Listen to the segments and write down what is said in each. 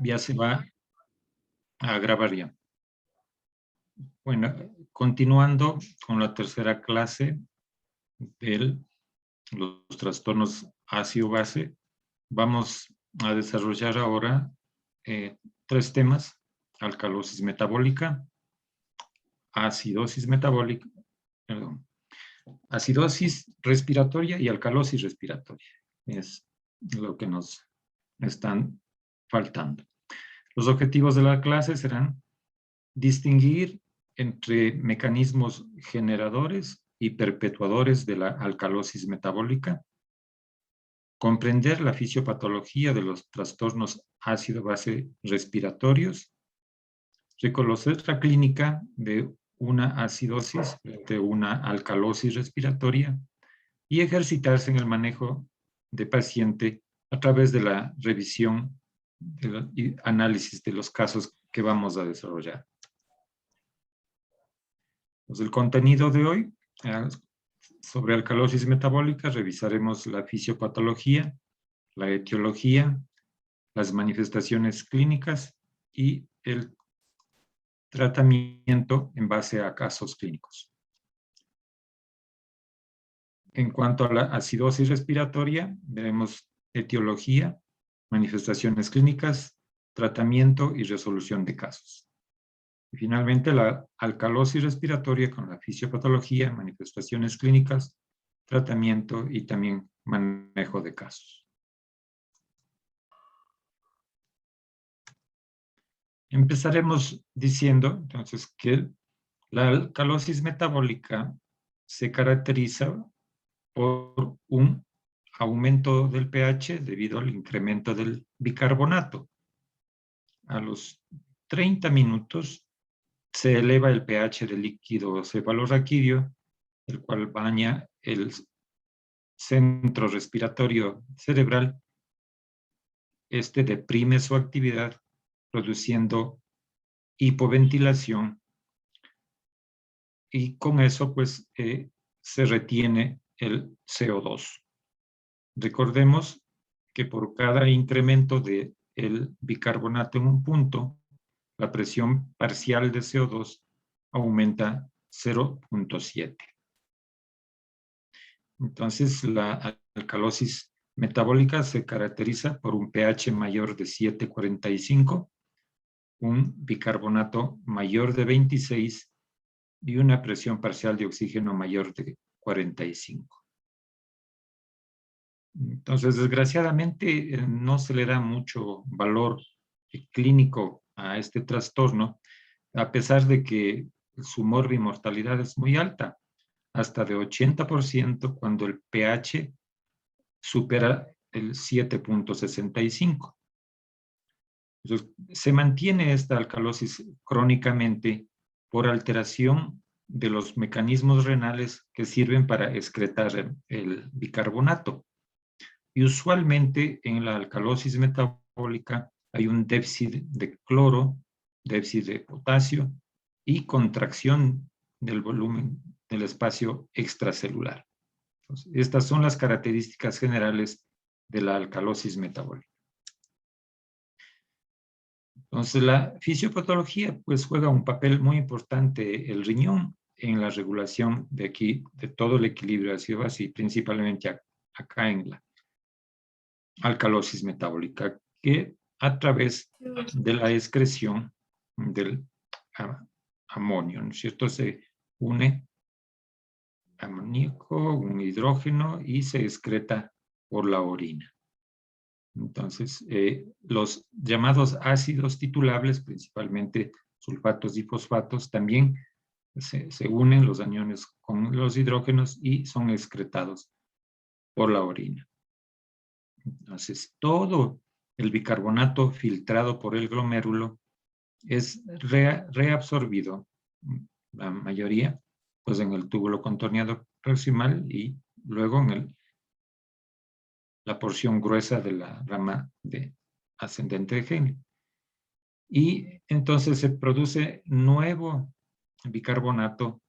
Ya se va a grabar ya. Bueno, continuando con la tercera clase de los trastornos ácido-base, vamos a desarrollar ahora tres temas: alcalosis metabólica, acidosis metabólica, perdón, acidosis respiratoria y alcalosis respiratoria. Es lo que nos están faltando. Los objetivos de la clase serán distinguir entre mecanismos generadores y perpetuadores de la alcalosis metabólica, comprender la fisiopatología de los trastornos ácido-base respiratorios, reconocer la clínica de una acidosis frente a una alcalosis respiratoria y ejercitarse en el manejo de paciente a través de la revisión y análisis de los casos que vamos a desarrollar. Pues el contenido de hoy, sobre alcalosis metabólica, revisaremos la fisiopatología, la etiología, las manifestaciones clínicas y el tratamiento en base a casos clínicos. En cuanto a la acidosis respiratoria, veremos etiología, manifestaciones clínicas, tratamiento y resolución de casos. Y finalmente, la alcalosis respiratoria con la fisiopatología, manifestaciones clínicas, tratamiento y también manejo de casos. Empezaremos diciendo, entonces, que la alcalosis metabólica se caracteriza por un aumento del pH debido al incremento del bicarbonato. A los 30 minutos se eleva el pH del líquido cefalorraquídeo, el cual baña el centro respiratorio cerebral. Este deprime su actividad, produciendo hipoventilación, y con eso pues se retiene el CO2. Recordemos que por cada incremento del bicarbonato en un punto, la presión parcial de CO2 aumenta 0.7. Entonces, la alcalosis metabólica se caracteriza por un pH mayor de 7.45, un bicarbonato mayor de 26 y una presión parcial de oxígeno mayor de 45. Entonces, desgraciadamente, no se le da mucho valor clínico a este trastorno, a pesar de que su morbimortalidad es muy alta, hasta de 80% cuando el pH supera el 7.65. Entonces, se mantiene esta alcalosis crónicamente por alteración de los mecanismos renales que sirven para excretar el bicarbonato. Y usualmente en la alcalosis metabólica hay un déficit de cloro, déficit de potasio y contracción del volumen del espacio extracelular. Entonces, estas son las características generales de la alcalosis metabólica. Entonces, la fisiopatología pues juega un papel muy importante el riñón en la regulación de todo el equilibrio ácido-base y principalmente acá en la alcalosis metabólica, que a través de la excreción del amonio, ¿no es cierto? Se une amoníaco, un hidrógeno y se excreta por la orina. Entonces, los llamados ácidos titulables, principalmente sulfatos y fosfatos, también se unen los aniones con los hidrógenos y son excretados por la orina. Entonces, todo el bicarbonato filtrado por el glomérulo es reabsorbido, la mayoría, pues en el túbulo contorneado proximal y luego en la porción gruesa de la rama ascendente de Henle. Y entonces se produce nuevo bicarbonato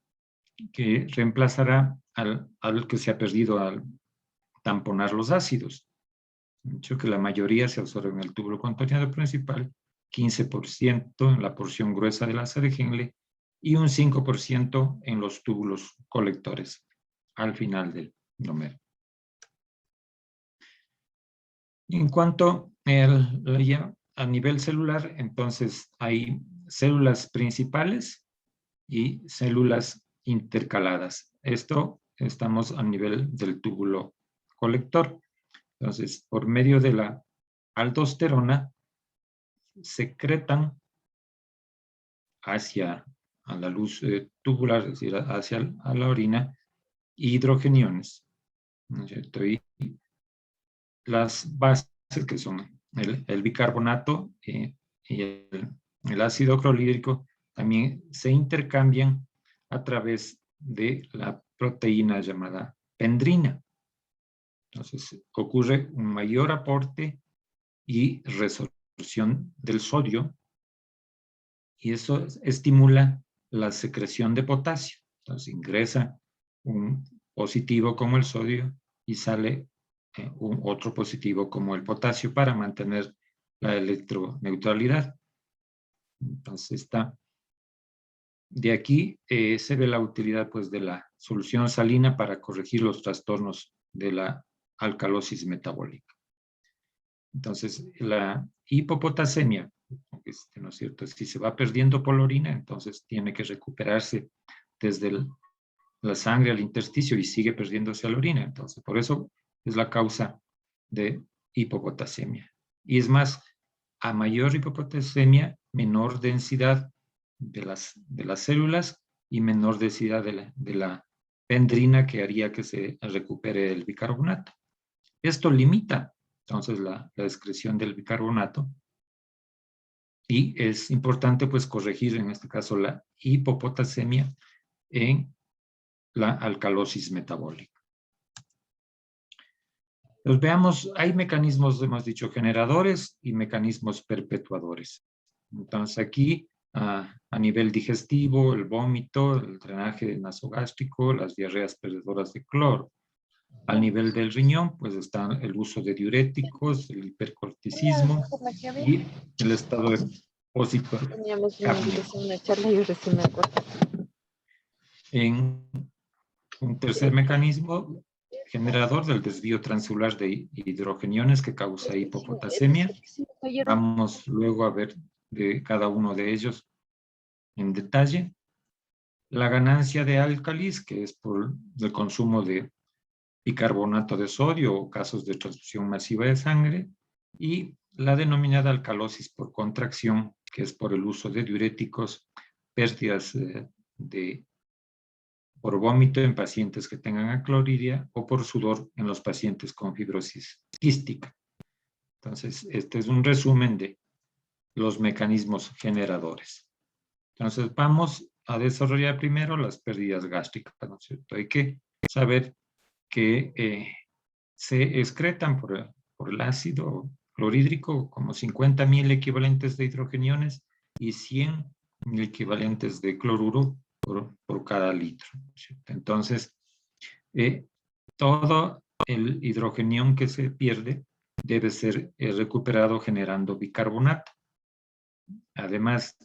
que reemplazará al que se ha perdido al tamponar los ácidos. De hecho, que la mayoría se absorbe en el túbulo contorneado principal 15% en la porción gruesa de la Sergenle y un 5% en los túbulos colectores al final del nómero. En cuanto a nivel celular, entonces hay células principales y células intercaladas. Esto estamos a nivel del túbulo colector. Entonces, por medio de la aldosterona, secretan hacia a la luz tubular, es decir, hacia a la orina, hidrogeniones, ¿no es cierto? Y las bases que son el bicarbonato y el ácido clorhídrico también se intercambian a través de la proteína llamada pendrina. Entonces ocurre un mayor aporte y resorción del sodio y eso estimula la secreción de potasio. Entonces ingresa un positivo como el sodio y sale un otro positivo como el potasio para mantener la electroneutralidad. Entonces de aquí se ve la utilidad pues de la solución salina para corregir los trastornos de la alcalosis metabólica. Entonces la hipopotasemia, ¿no es cierto? Si se va perdiendo por la orina, entonces tiene que recuperarse desde la sangre al intersticio y sigue perdiéndose a la orina. Entonces, por eso es la causa de hipopotasemia. Y es más, a mayor hipopotasemia, menor densidad de las células y menor densidad de la pendrina que haría que se recupere el bicarbonato. Esto limita entonces la excreción del bicarbonato y es importante pues corregir en este caso la hipopotasemia en la alcalosis metabólica. Pues veamos, hay mecanismos, hemos dicho, generadores y mecanismos perpetuadores. Entonces aquí, a nivel digestivo, el vómito, el drenaje nasogástrico, las diarreas perdedoras de cloro. Al nivel del riñón, pues están el uso de diuréticos, el hipercorticismo y el estado de depósito cárnico. En un tercer mecanismo generador del desvío transcelular de hidrogeniones que causa hipopotasemia. Vamos luego a ver de cada uno de ellos en detalle. La ganancia de álcalis, que es por el consumo de bicarbonato de sodio o casos de transfusión masiva de sangre, y la denominada alcalosis por contracción, que es por el uso de diuréticos, pérdidas por vómito en pacientes que tengan acloridia o por sudor en los pacientes con fibrosis quística. Entonces, este es un resumen de los mecanismos generadores. Entonces, vamos a desarrollar primero las pérdidas gástricas, ¿no es cierto? Hay que saber que se excretan por el ácido clorhídrico como 50.000 equivalentes de hidrogeniones y 100.000 equivalentes de cloruro por cada litro, ¿cierto? Entonces, todo el hidrogenión que se pierde debe ser recuperado generando bicarbonato. Además,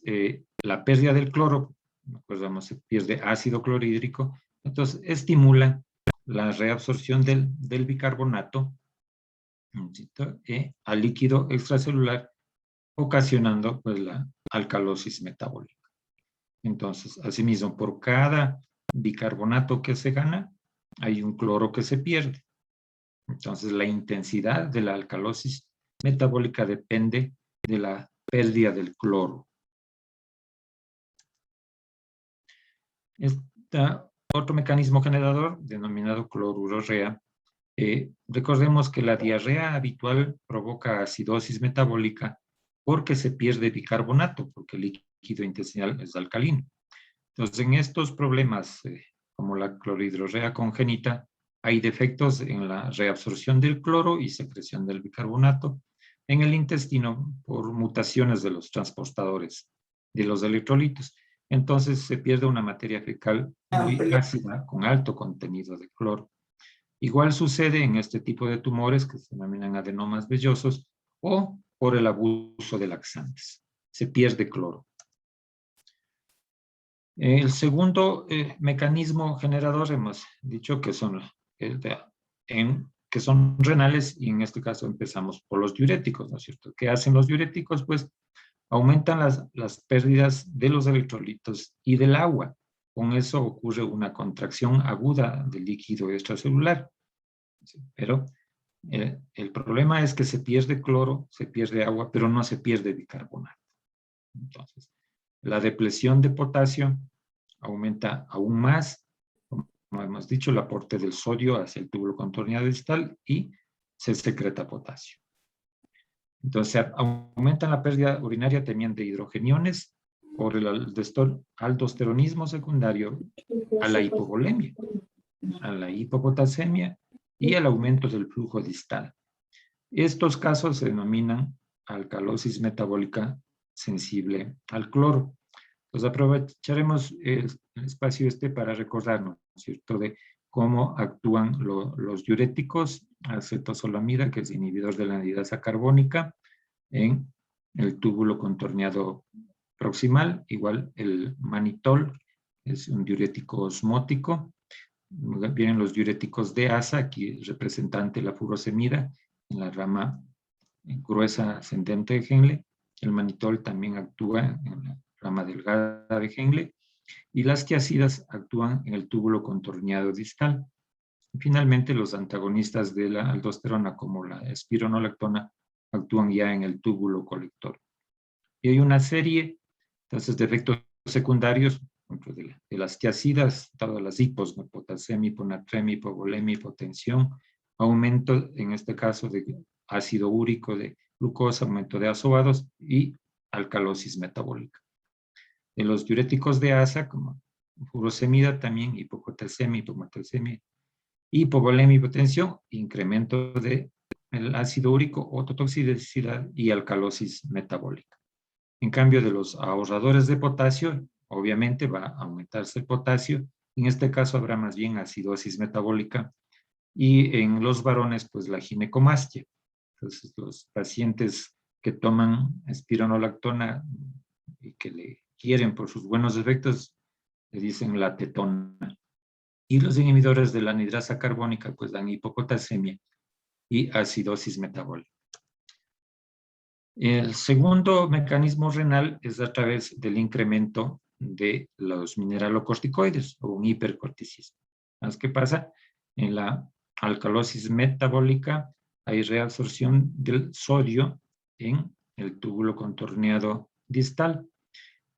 la pérdida del cloro, recordamos, se pierde ácido clorhídrico, entonces estimula la reabsorción del bicarbonato al líquido extracelular, ocasionando pues, la alcalosis metabólica. Entonces, asimismo, por cada bicarbonato que se gana, hay un cloro que se pierde. Entonces, la intensidad de la alcalosis metabólica depende de la pérdida del cloro. Otro mecanismo generador, denominado clorurorrea, recordemos que la diarrea habitual provoca acidosis metabólica porque se pierde bicarbonato, porque el líquido intestinal es alcalino. Entonces, en estos problemas, como la clorhidrorrea congénita, hay defectos en la reabsorción del cloro y secreción del bicarbonato en el intestino por mutaciones de los transportadores de los electrolitos. Entonces, se pierde una materia fecal muy ácida con alto contenido de cloro. Igual sucede en este tipo de tumores que se denominan adenomas vellosos o por el abuso de laxantes. se pierde cloro. El segundo mecanismo generador hemos dicho que son, que son renales, y en este caso empezamos por los diuréticos, ¿no es cierto? ¿Qué hacen los diuréticos? Pues aumentan las pérdidas de los electrolitos y del agua. Con eso ocurre una contracción aguda del líquido extracelular. Pero el problema es que se pierde cloro, se pierde agua, pero no se pierde bicarbonato. Entonces, la depresión de potasio aumenta aún más, como hemos dicho, el aporte del sodio hacia el túbulo contorneado distal y se secreta potasio. Entonces, aumenta la pérdida urinaria también de hidrogeniones por el aldosteronismo secundario a la hipovolemia, a la hipopotasemia y al aumento del flujo distal. Estos casos se denominan alcalosis metabólica sensible al cloro. Pues aprovecharemos el espacio para recordarnos, ¿cierto?, de cómo actúan los diuréticos, acetosolamida, que es inhibidor de la anhidasa carbónica, en el túbulo contorneado proximal, igual el manitol, es un diurético osmótico. Vienen los diuréticos de asa, aquí representante la furosemida, en la rama gruesa ascendente de Henle. El manitol también actúa en la rama delgada de Henle, y las quiasidas actúan en el túbulo contorneado distal. Y finalmente, los antagonistas de la aldosterona, como la espironolactona, actúan ya en el túbulo colector. Y hay una serie, entonces, de efectos secundarios de las quiasidas, todas las hipos, ¿no?, potasemia, hiponatremia, hipovolemia, hipotensión, aumento, en este caso, de ácido úrico, de glucosa, aumento de azovados y alcalosis metabólica. En los diuréticos de asa, como furosemida, también hipopotasemia, hiponatremia, hipovolemia, hipotensión, incremento del ácido úrico, ototoxicidad y alcalosis metabólica. En cambio, de los ahorradores de potasio, obviamente va a aumentarse el potasio. En este caso habrá más bien acidosis metabólica, y en los varones, pues la ginecomastia. Entonces, los pacientes que toman espironolactona y que le quieren por sus buenos efectos, le dicen la tetona. Y los inhibidores de la anhidrasa carbónica, pues dan hipopotasemia y acidosis metabólica. El segundo mecanismo renal es a través del incremento de los mineralocorticoides o un hipercorticismo. ¿Qué pasa? En la alcalosis metabólica hay reabsorción del sodio en el túbulo contorneado distal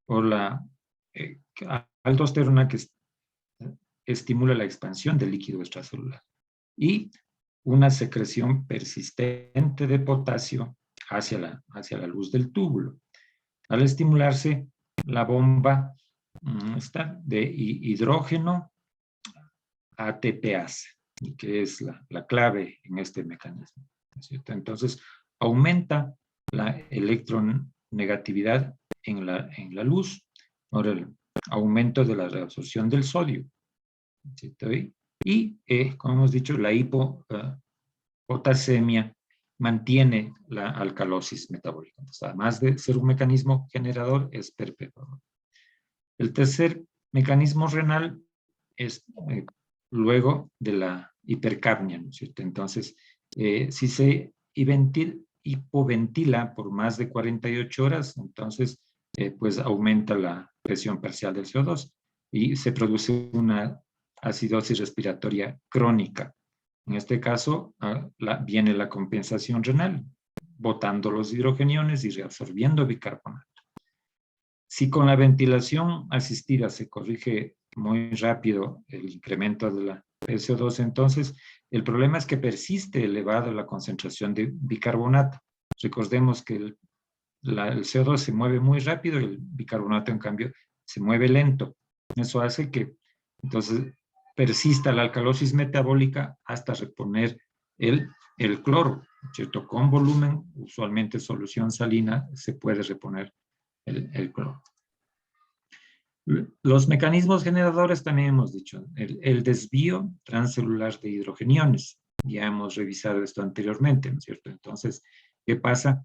por la aldosterona, que estimula la expansión del líquido extracelular, y una secreción persistente de potasio hacia la luz del túbulo. Al estimularse, la bomba está de hidrógeno ATPase, que es la clave en este mecanismo, ¿cierto? Entonces, aumenta la electronegatividad en la luz por el aumento de la reabsorción del sodio, ¿cierto? Y como hemos dicho, la hipopotasemia mantiene la alcalosis metabólica. Entonces, además de ser un mecanismo generador, es perpetuador. El tercer mecanismo renal es luego de la hipercapnia, ¿no es cierto? Entonces, si se hipoventila por más de 48 horas, entonces, pues aumenta la presión parcial del CO2 y se produce una acidosis respiratoria crónica. En este caso, viene la compensación renal, botando los hidrogeniones y reabsorbiendo bicarbonato. Si con la ventilación asistida se corrige muy rápido el incremento de la CO2, entonces el problema es que persiste elevada la concentración de bicarbonato. Recordemos que el CO2 se mueve muy rápido y el bicarbonato, en cambio, se mueve lento. Eso hace que, entonces, persista la alcalosis metabólica hasta reponer el cloro, ¿cierto? Con volumen, usualmente solución salina, se puede reponer el cloro. Los mecanismos generadores también hemos dicho, el desvío transcelular de hidrogeniones. Ya hemos revisado esto anteriormente, ¿no es cierto? Entonces, ¿qué pasa?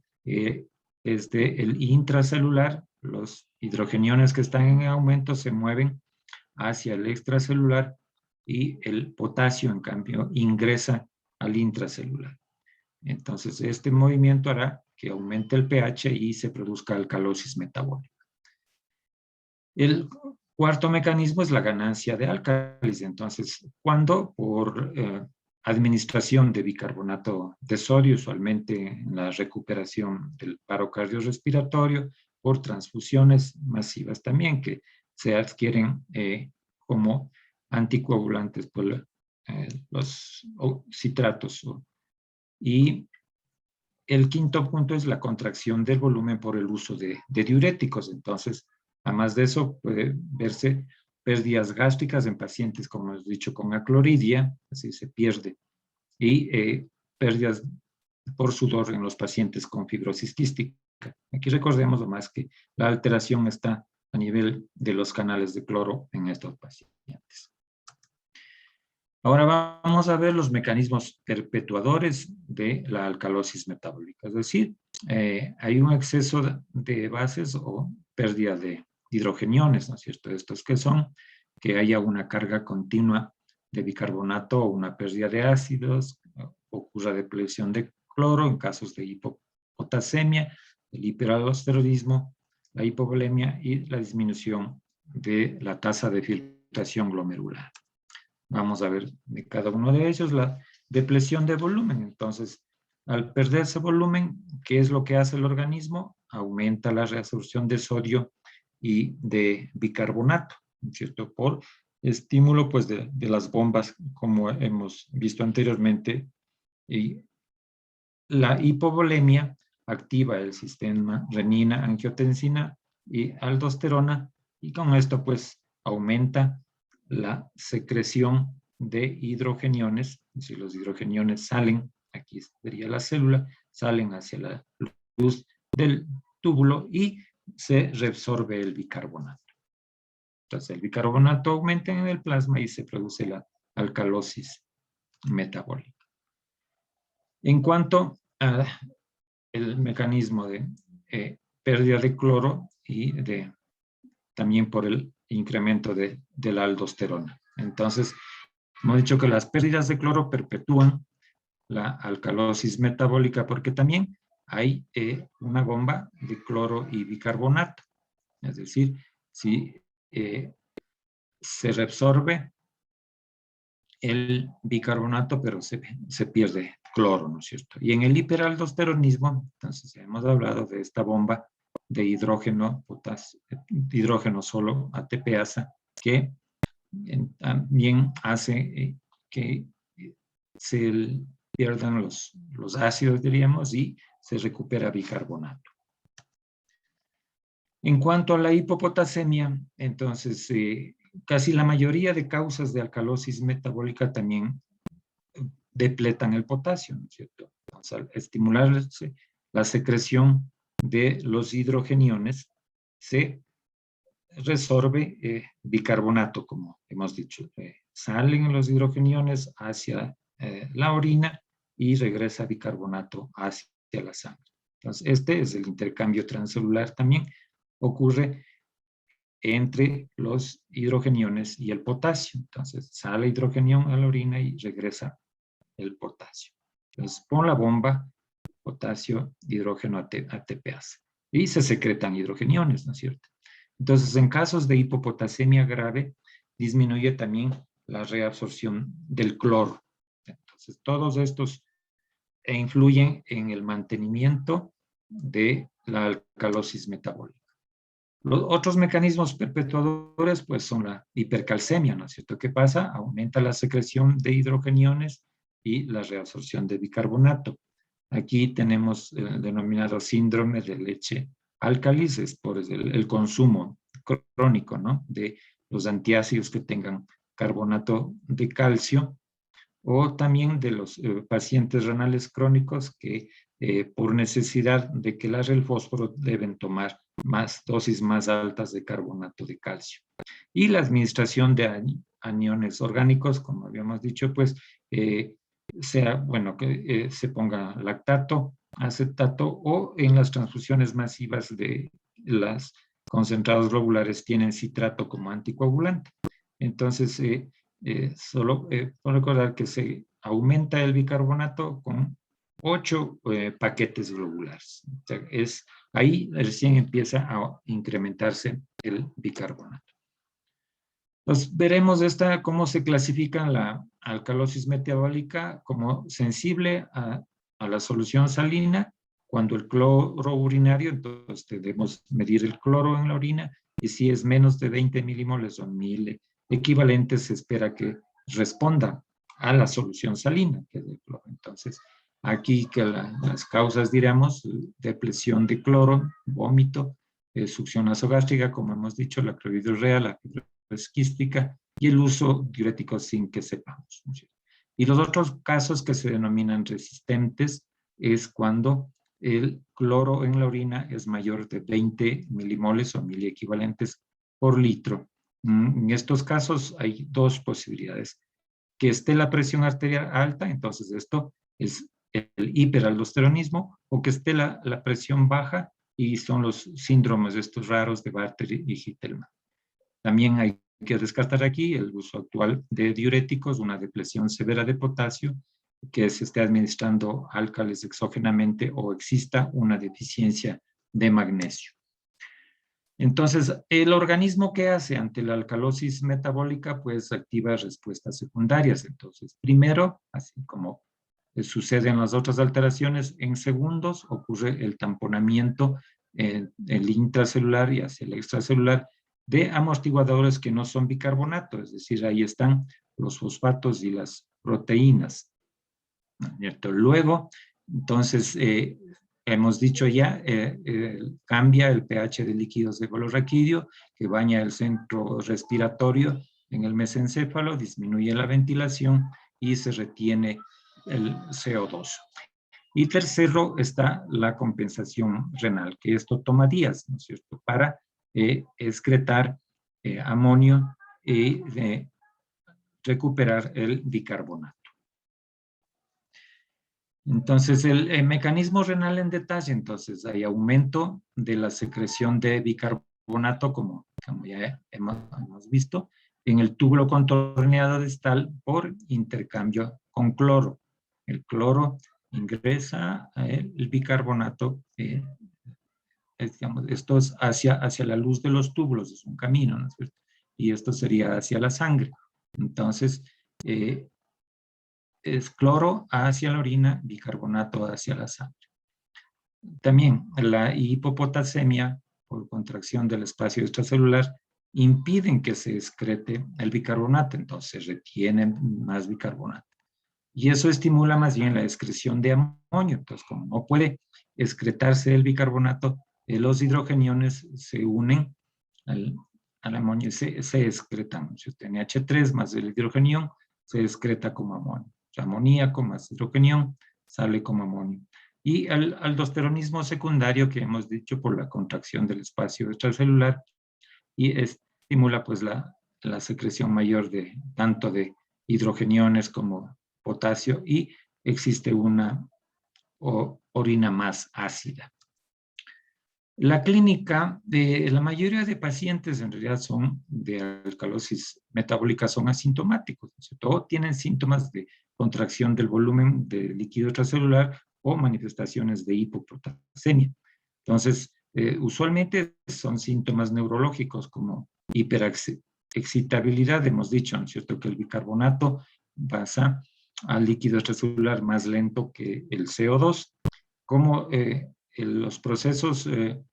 desde el intracelular, los hidrogeniones que están en aumento se mueven hacia el extracelular y el potasio, en cambio, ingresa al intracelular. Entonces, este movimiento hará que aumente el pH y se produzca alcalosis metabólica. El cuarto mecanismo es la ganancia de álcalis. Entonces, cuando por administración de bicarbonato de sodio, usualmente en la recuperación del paro cardiorrespiratorio, por transfusiones masivas también que se adquieren como anticoagulantes por los citratos. Y el quinto punto es la contracción del volumen por el uso de diuréticos. Entonces, además de eso, puede verse pérdidas gástricas en pacientes, como hemos dicho, con acloridia, así se pierde, y pérdidas por sudor en los pacientes con fibrosis quística. Aquí recordemos nomás que la alteración está a nivel de los canales de cloro en estos pacientes. Ahora vamos a ver los mecanismos perpetuadores de la alcalosis metabólica. Es decir, hay un exceso de bases o pérdida de hidrogeniones, ¿no es cierto? Estos que son que haya una carga continua de bicarbonato o una pérdida de ácidos, ocurra depleción de cloro en casos de hipopotasemia, el hiperaldosteronismo, la hipovolemia y la disminución de la tasa de filtración glomerular. Vamos a ver de cada uno de ellos la depleción de volumen. Entonces, al perderse volumen, ¿qué es lo que hace el organismo? Aumenta la reabsorción de sodio y de bicarbonato, ¿cierto? Por estímulo, pues, de las bombas, como hemos visto anteriormente. Y la hipovolemia activa el sistema renina, angiotensina y aldosterona, y con esto, pues, aumenta la secreción de hidrogeniones. Si los hidrogeniones salen, aquí sería la célula, salen hacia la luz del túbulo y se reabsorbe el bicarbonato. Entonces, el bicarbonato aumenta en el plasma y se produce la alcalosis metabólica. En cuanto al mecanismo de pérdida de cloro y también por el incremento de la aldosterona. Entonces, hemos dicho que las pérdidas de cloro perpetúan la alcalosis metabólica porque también hay una bomba de cloro y bicarbonato. Es decir, si se reabsorbe el bicarbonato, pero se pierde cloro, ¿no es cierto? Y en el hiperaldosteronismo, entonces hemos hablado de esta bomba de hidrógeno, hidrógeno solo, ATPasa, que también hace que se pierdan los ácidos, diríamos, y se recupera bicarbonato. En cuanto a la hipopotasemia, entonces casi la mayoría de causas de alcalosis metabólica también depletan el potasio, ¿no es cierto? Entonces, al estimular la secreción de los hidrogeniones, se resorbe bicarbonato, como hemos dicho. Salen los hidrogeniones hacia la orina y regresa bicarbonato hacia la sangre. Entonces, este es el intercambio transcelular también. Ocurre entre los hidrogeniones y el potasio. Entonces, sale hidrogenión a la orina y regresa el potasio. Entonces, pon la bomba, potasio, hidrógeno, ATPasa. Y se secretan hidrogeniones, ¿no es cierto? Entonces, en casos de hipopotasemia grave, disminuye también la reabsorción del cloro. Entonces, todos estos influyen en el mantenimiento de la alcalosis metabólica. Los otros mecanismos perpetuadores, pues, son la hipercalcemia, ¿no es cierto? ¿Qué pasa? Aumenta la secreción de hidrogeniones y la reabsorción de bicarbonato. Aquí tenemos el denominado síndrome de leche alcalices por el consumo crónico, ¿no?, de los antiácidos que tengan carbonato de calcio, o también de los pacientes renales crónicos que por necesidad de quelar el fósforo deben tomar dosis más altas de carbonato de calcio. Y la administración de aniones orgánicos, como habíamos dicho, pues sea, bueno, que se ponga lactato acetato, o en las transfusiones masivas de los concentrados globulares tienen citrato como anticoagulante. Entonces, solo por recordar que se aumenta el bicarbonato con 8 paquetes globulares. O sea, ahí recién empieza a incrementarse el bicarbonato. Entonces, veremos cómo se clasifica la alcalosis metabólica como sensible a la solución salina. Cuando el cloro urinario, entonces debemos medir el cloro en la orina, y si es menos de 20 milimoles o 1000 equivalentes, se espera que responda a la solución salina, que es el cloro. Entonces, aquí que las causas, diríamos, depresión de cloro, vómito, succión nasogástrica, como hemos dicho, la cloridorrea, la quística, y el uso diurético sin que sepamos, ¿no? Y los otros casos que se denominan resistentes es cuando el cloro en la orina es mayor de 20 milimoles o miliequivalentes por litro. En estos casos hay dos posibilidades: que esté la presión arterial alta, entonces esto es el hiperaldosteronismo, o que esté la presión baja, y son los síndromes estos raros de Bartter y Gitelman. También hay que descartar aquí el uso actual de diuréticos, una depresión severa de potasio, que se esté administrando álcalis exógenamente, o exista una deficiencia de magnesio. Entonces, el organismo, ¿qué hace ante la alcalosis metabólica? Pues activa respuestas secundarias. Entonces, primero, así como sucede en las otras alteraciones, en segundos ocurre el tamponamiento el intracelular y hacia el extracelular de amortiguadores que no son bicarbonato, es decir, ahí están los fosfatos y las proteínas, ¿no es cierto? Luego, entonces, hemos dicho ya, cambia el pH de líquidos de color raquídeo, que baña el centro respiratorio en el mesencéfalo, disminuye la ventilación y se retiene el CO2. Y tercero está la compensación renal, que esto toma días, ¿no es cierto?, para excretar amonio y recuperar el bicarbonato. Entonces, el mecanismo renal en detalle, entonces hay aumento de la secreción de bicarbonato, como ya hemos visto, en el túbulo contorneado distal por intercambio con cloro. El cloro ingresa el bicarbonato, digamos, esto es hacia la luz de los túbulos, es un camino, ¿no es cierto? Y esto sería hacia la sangre. Entonces, es cloro hacia la orina, bicarbonato hacia la sangre. También la hipopotasemia por contracción del espacio extracelular impiden que se excrete el bicarbonato, entonces retienen más bicarbonato. Y eso estimula más bien la excreción de amonio. Entonces, como no puede excretarse el bicarbonato, los hidrogeniones se unen al amonio y se excretan. Si usted NH3 más el hidrogenión, se excreta como amonio. O sea, amoníaco más hidrogenión sale como amonio. Y el aldosteronismo secundario, que hemos dicho por la contracción del espacio extracelular, y estimula pues la secreción mayor de tanto de hidrogeniones como potasio, y existe una orina más ácida. La clínica de la mayoría de pacientes en realidad son de alcalosis metabólica, son asintomáticos, o tienen síntomas de contracción del volumen del líquido extracelular o manifestaciones de hipopotasemia. Entonces, usualmente son síntomas neurológicos como hiperexcitabilidad, hemos dicho, ¿no es cierto?, que el bicarbonato pasa al líquido extracelular más lento que el CO2, como los procesos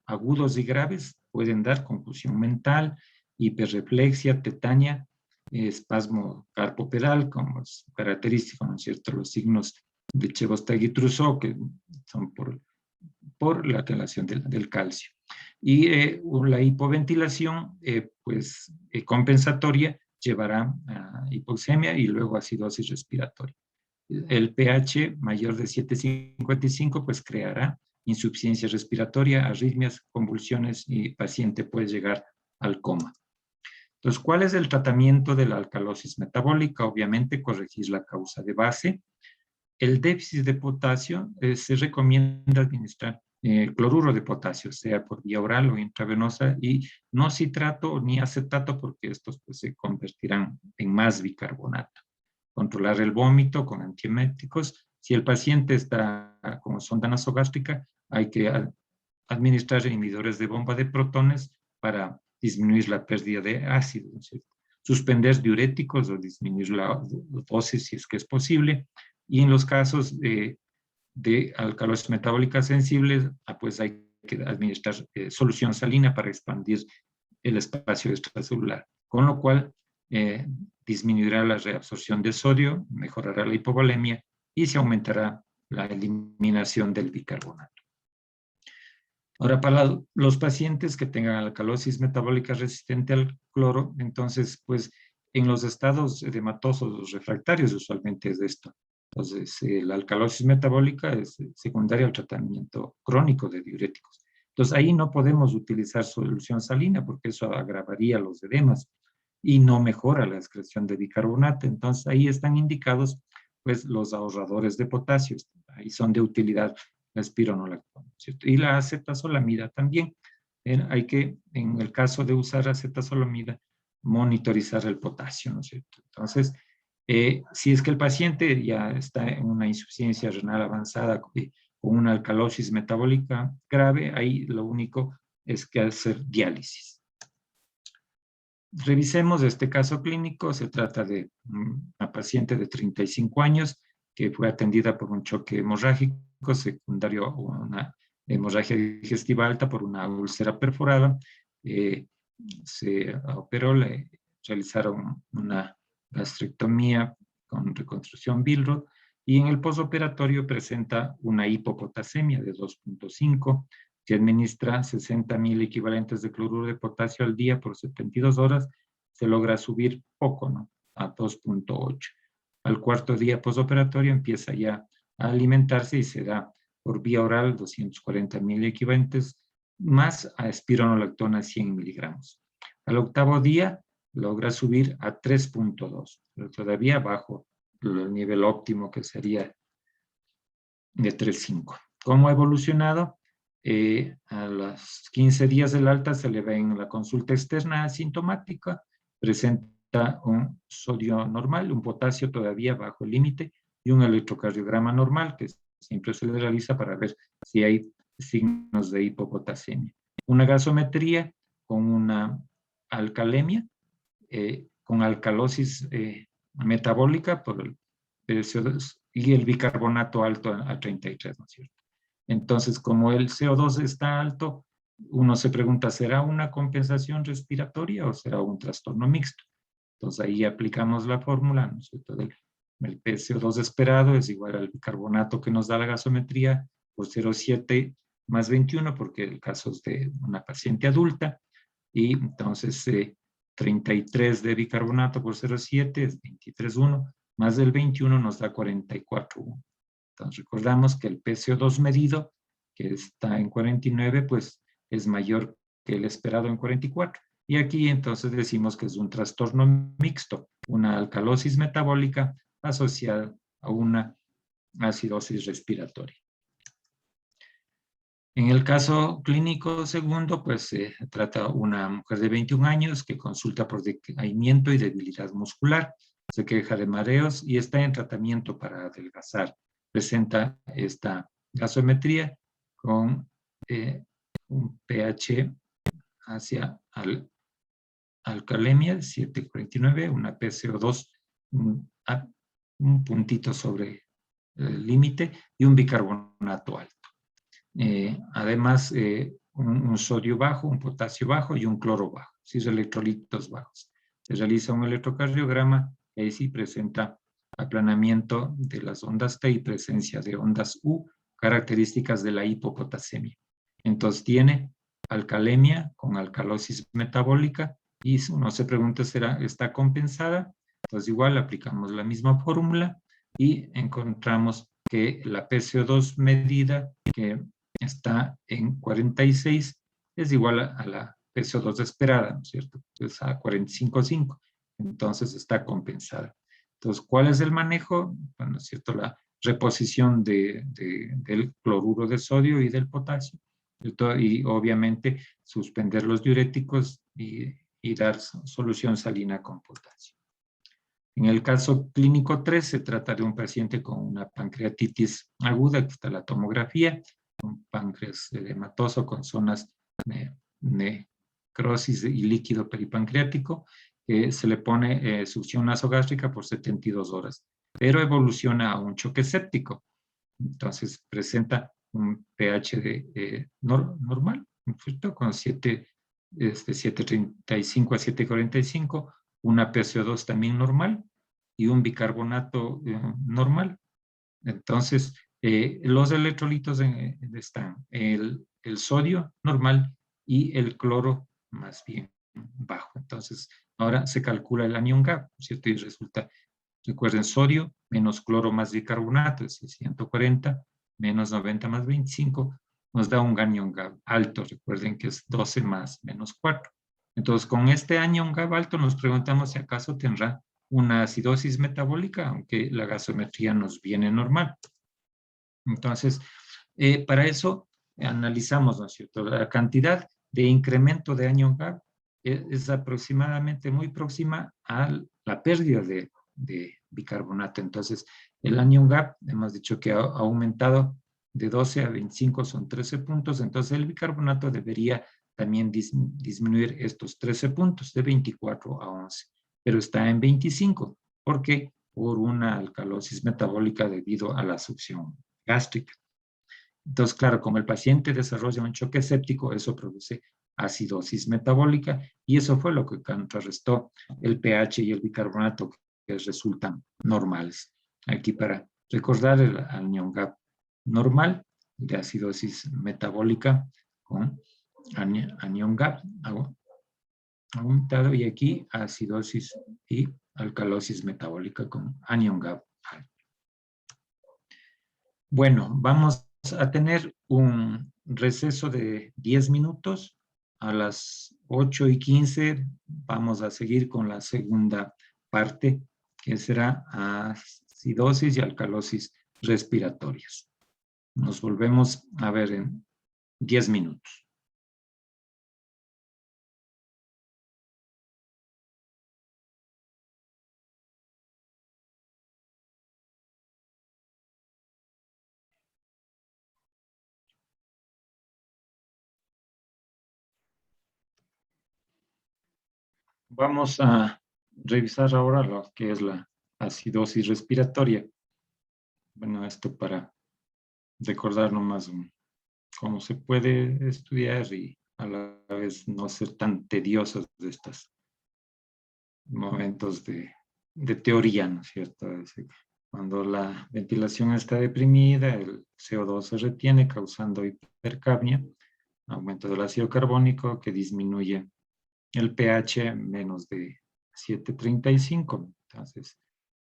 agudos y graves pueden dar confusión mental, hiperreflexia, tetania, espasmo carpopedal, como es característico, ¿no es cierto?, los signos de Chebostágui-Trousseau, que son por la alteración del calcio. Y la hipoventilación, pues compensatoria, llevará a hipoxemia y luego acidosis respiratoria. El pH mayor de 7,55 pues creará insuficiencia respiratoria, arritmias, convulsiones, y el paciente puede llegar al coma. Entonces, ¿cuál es el tratamiento de la alcalosis metabólica? Obviamente, corregir la causa de base. el déficit de potasio se recomienda administrar cloruro de potasio, sea por vía oral o intravenosa, y no citrato ni acetato, porque estos pues, se convertirán en más bicarbonato. Controlar el vómito con antieméticos. Si el paciente está con sonda nasogástrica, hay que administrar inhibidores de bomba de protones para disminuir la pérdida de ácido, ¿no es cierto? Suspender diuréticos o disminuir la dosis si es que es posible. Y en los casos de alcalosis metabólica sensibles, pues hay que administrar solución salina para expandir el espacio extracelular, con lo cual disminuirá la reabsorción de sodio, mejorará la hipovolemia y se aumentará la eliminación del bicarbonato. Ahora, para los pacientes que tengan alcalosis metabólica resistente al cloro, entonces, pues, en los estados edematosos refractarios usualmente es esto. Entonces, la alcalosis metabólica es secundaria al tratamiento crónico de diuréticos. Entonces, ahí no podemos utilizar solución salina porque eso agravaría los edemas y no mejora la excreción de bicarbonato. Entonces, ahí están indicados, pues, los ahorradores de potasio. Ahí son de utilidad la espironolactona, ¿cierto? Y la acetazolamida también. Hay que, en el caso de usar acetazolamida, monitorizar el potasio, ¿no es cierto? Entonces, si es que el paciente ya está en una insuficiencia renal avanzada con una alcalosis metabólica grave, ahí lo único es que hacer diálisis. Revisemos este caso clínico. Se trata de una paciente de 35 años que fue atendida por un choque hemorrágico secundario a una hemorragia digestiva alta por una úlcera perforada. Se operó, le realizaron una gastrectomía con reconstrucción Billroth y en el posoperatorio presenta una hipopotasemia de 2.5. Se administra 60.000 equivalentes de cloruro de potasio al día por 72 horas, se logra subir poco, ¿no? A 2.8. Al cuarto día posoperatorio empieza ya a alimentarse y se da por vía oral 240.000 equivalentes más a espironolactona 100 miligramos. Al octavo día logra subir a 3.2, pero todavía bajo el nivel óptimo que sería de 3.5. ¿Cómo ha evolucionado? A los 15 días del alta se le ve en la consulta externa asintomática, presenta un sodio normal, un potasio todavía bajo el límite y un electrocardiograma normal que siempre se le realiza para ver si hay signos de hipopotasemia. Una gasometría con una alcalemia, con alcalosis metabólica por el CO2 y el bicarbonato alto a 33, ¿no es cierto? Entonces, como el CO2 está alto, uno se pregunta, ¿será una compensación respiratoria o será un trastorno mixto? Entonces, ahí aplicamos la fórmula, ¿no es cierto? El PCO2 esperado es igual al bicarbonato que nos da la gasometría por 0,7 más 21, porque el caso es de una paciente adulta, y entonces 33 de bicarbonato por 0,7 es 23,1, más del 21 nos da 44,1. Entonces recordamos que el PCO2 medido, que está en 49, pues es mayor que el esperado en 44. Y aquí entonces decimos que es un trastorno mixto, una alcalosis metabólica asociada a una acidosis respiratoria. En el caso clínico segundo, pues se trata de una mujer de 21 años que consulta por decaimiento y debilidad muscular, se queja de mareos y está en tratamiento para adelgazar. Presenta esta gasometría con un pH hacia alcalemia de 7,49, una PCO2 un puntito sobre el límite y un bicarbonato alto. Además, un sodio bajo, un potasio bajo y un cloro bajo, 6 electrolitos bajos. Se realiza un electrocardiograma y ahí sí presenta aplanamiento de las ondas T y presencia de ondas U, características de la hipopotasemia. Entonces tiene alcalemia con alcalosis metabólica y uno se pregunta, ¿está compensada? Entonces igual aplicamos la misma fórmula y encontramos que la PCO2 medida, que está en 46, es igual a la PCO2 esperada, ¿no es cierto? Es a 45,5. Entonces está compensada. Entonces, ¿cuál es el manejo? Bueno, es cierto, la reposición del cloruro de sodio y del potasio. Y obviamente suspender los diuréticos y dar solución salina con potasio. En el caso clínico 3 se trata de un paciente con una pancreatitis aguda, que está la tomografía, un páncreas edematoso con zonas de necrosis y líquido peripancreático, se le pone succión nasogástrica por 72 horas, pero evoluciona a un choque séptico. Entonces presenta un pH normal, ¿cierto? Con 7.35 a 7.45, una PCO2 también normal y un bicarbonato normal. Entonces, los electrolitos están el sodio normal y el cloro más bien bajo. Entonces, ahora se calcula el anion gap, ¿cierto? Y resulta, recuerden, sodio menos cloro más bicarbonato, es 140 menos 90 más 25, nos da un anion gap alto. Recuerden que es 12 más menos 4. Entonces, con este anion gap alto nos preguntamos si acaso tendrá una acidosis metabólica, aunque la gasometría nos viene normal. Entonces, para eso analizamos, ¿no es cierto? La cantidad de incremento de anion gap es aproximadamente muy próxima a la pérdida de bicarbonato. Entonces, el anion gap, hemos dicho que ha aumentado de 12 a 25, son 13 puntos, entonces el bicarbonato debería también disminuir estos 13 puntos, de 24 a 11, pero está en 25. ¿Por qué? Por una alcalosis metabólica debido a la succión gástrica. Entonces, claro, como el paciente desarrolla un choque séptico, eso produce acidosis metabólica y eso fue lo que contrarrestó el pH y el bicarbonato que resultan normales. Aquí para recordar el anion gap normal de acidosis metabólica con anion gap aumentado y aquí acidosis y alcalosis metabólica con anion gap alto. Bueno, vamos a tener un receso de 10 minutos. A las 8:15 vamos a seguir con la segunda parte, que será acidosis y alcalosis respiratorias. Nos volvemos a ver en 10 minutos. Vamos a revisar ahora lo que es la acidosis respiratoria. Bueno, esto para recordar nomás cómo se puede estudiar y a la vez no ser tan tediosos de estos momentos de teoría, ¿no es cierto? Es decir, cuando la ventilación está deprimida, el CO2 se retiene causando hipercapnia, aumento del ácido carbónico que disminuye el pH menos de 7.35. Entonces,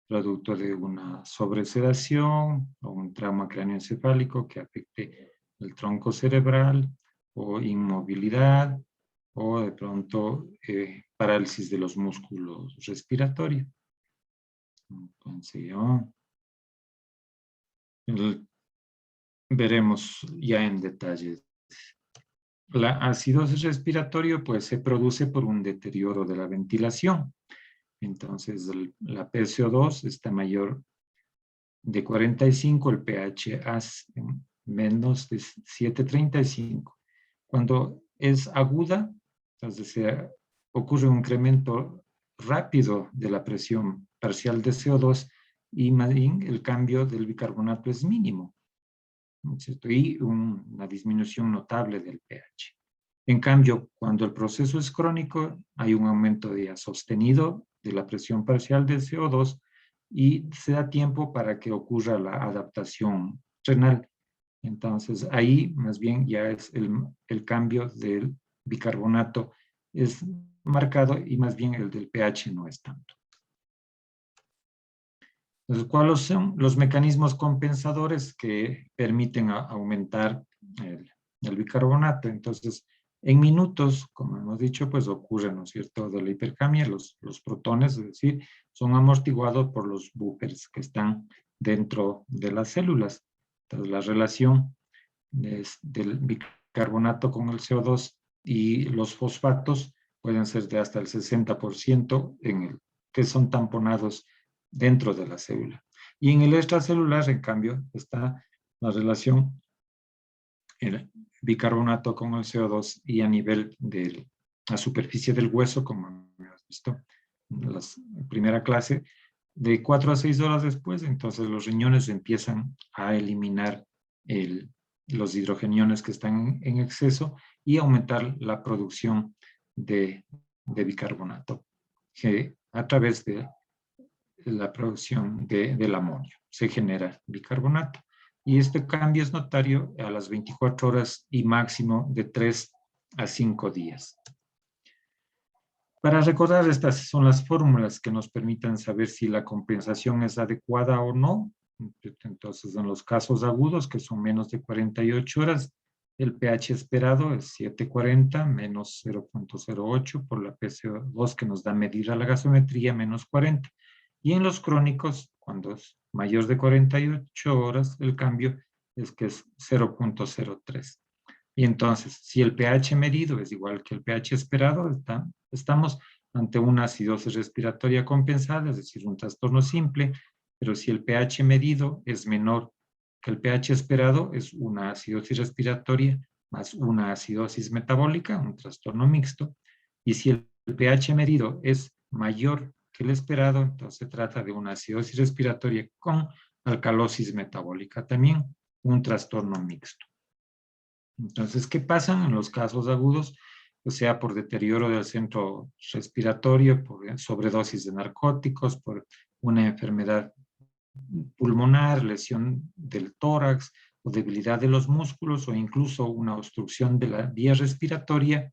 producto de una sobresedación o un trauma cráneoencefálico que afecte el tronco cerebral o inmovilidad o de pronto parálisis de los músculos respiratorios. Entonces, veremos ya en detalle. La acidosis respiratoria pues se produce por un deterioro de la ventilación. Entonces la PCO2 está mayor de 45, el pH menos de 7.35. Cuando es aguda, entonces ocurre un incremento rápido de la presión parcial de CO2 y más bien el cambio del bicarbonato es mínimo, ¿no es cierto? Y una disminución notable del pH. En cambio, cuando el proceso es crónico, hay un aumento ya sostenido de la presión parcial del CO2 y se da tiempo para que ocurra la adaptación renal. Entonces, ahí más bien ya es el cambio del bicarbonato es marcado y más bien el del pH no es tanto. Entonces, ¿cuáles son los mecanismos compensadores que permiten aumentar el bicarbonato? Entonces, en minutos, como hemos dicho, pues ocurre, ¿no es cierto?, de la hipercamia, los protones, es decir, son amortiguados por los buffers que están dentro de las células. Entonces, la relación del bicarbonato con el CO2 y los fosfatos pueden ser de hasta el 60% que son tamponados dentro de la célula. Y en el extracelular, en cambio, está la relación el bicarbonato con el CO2 y a nivel de la superficie del hueso, como hemos visto en la primera clase, de 4 a 6 horas después, entonces los riñones empiezan a eliminar los hidrogeniones que están en exceso y aumentar la producción de bicarbonato, que a través de la producción del amonio se genera bicarbonato. Y este cambio es notario a las 24 horas y máximo de 3 a 5 días. Para recordar, estas son las fórmulas que nos permiten saber si la compensación es adecuada o no. Entonces, en los casos agudos, que son menos de 48 horas, el pH esperado es 740 menos 0.08 por la PCO2 que nos da medida la gasometría menos 40. Y en los crónicos, cuando es mayor de 48 horas, el cambio es que es 0.03. Y entonces, si el pH medido es igual que el pH esperado, estamos ante una acidosis respiratoria compensada, es decir, un trastorno simple, pero si el pH medido es menor que el pH esperado, es una acidosis respiratoria más una acidosis metabólica, un trastorno mixto, y si el pH medido es mayor que el esperado, entonces se trata de una acidosis respiratoria con alcalosis metabólica, también un trastorno mixto. Entonces, ¿qué pasa en los casos agudos? O sea, por deterioro del centro respiratorio, por sobredosis de narcóticos, por una enfermedad pulmonar, lesión del tórax o debilidad de los músculos o incluso una obstrucción de la vía respiratoria,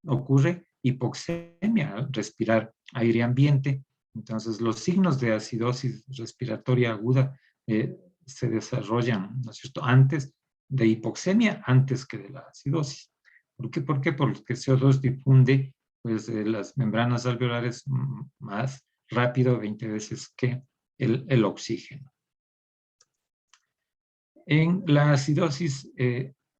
ocurre hipoxemia al respirar aire ambiente. Entonces, los signos de acidosis respiratoria aguda se desarrollan, ¿no es cierto?, antes de hipoxemia, antes que de la acidosis. ¿Por qué? Porque el CO2 difunde pues, las membranas alveolares más rápido, 20 veces que el oxígeno. En la acidosis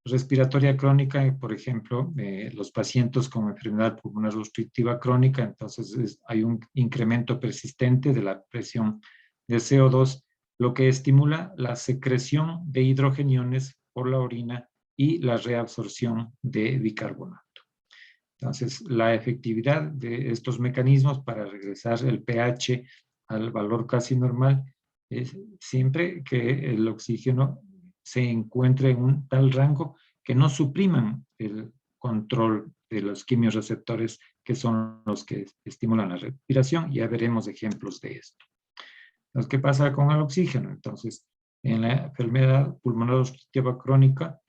respiratoria crónica, por ejemplo, los pacientes con enfermedad pulmonar obstructiva crónica, entonces hay un incremento persistente de la presión de CO2, lo que estimula la secreción de hidrogeniones por la orina y la reabsorción de bicarbonato. Entonces, la efectividad de estos mecanismos para regresar el pH al valor casi normal es siempre que el oxígeno se encuentre en un tal rango que no supriman el control de los quimiorreceptores que son los que estimulan la respiración. Ya veremos ejemplos de esto. Entonces, ¿qué pasa con el oxígeno? Entonces, en la enfermedad pulmonar obstructiva crónica,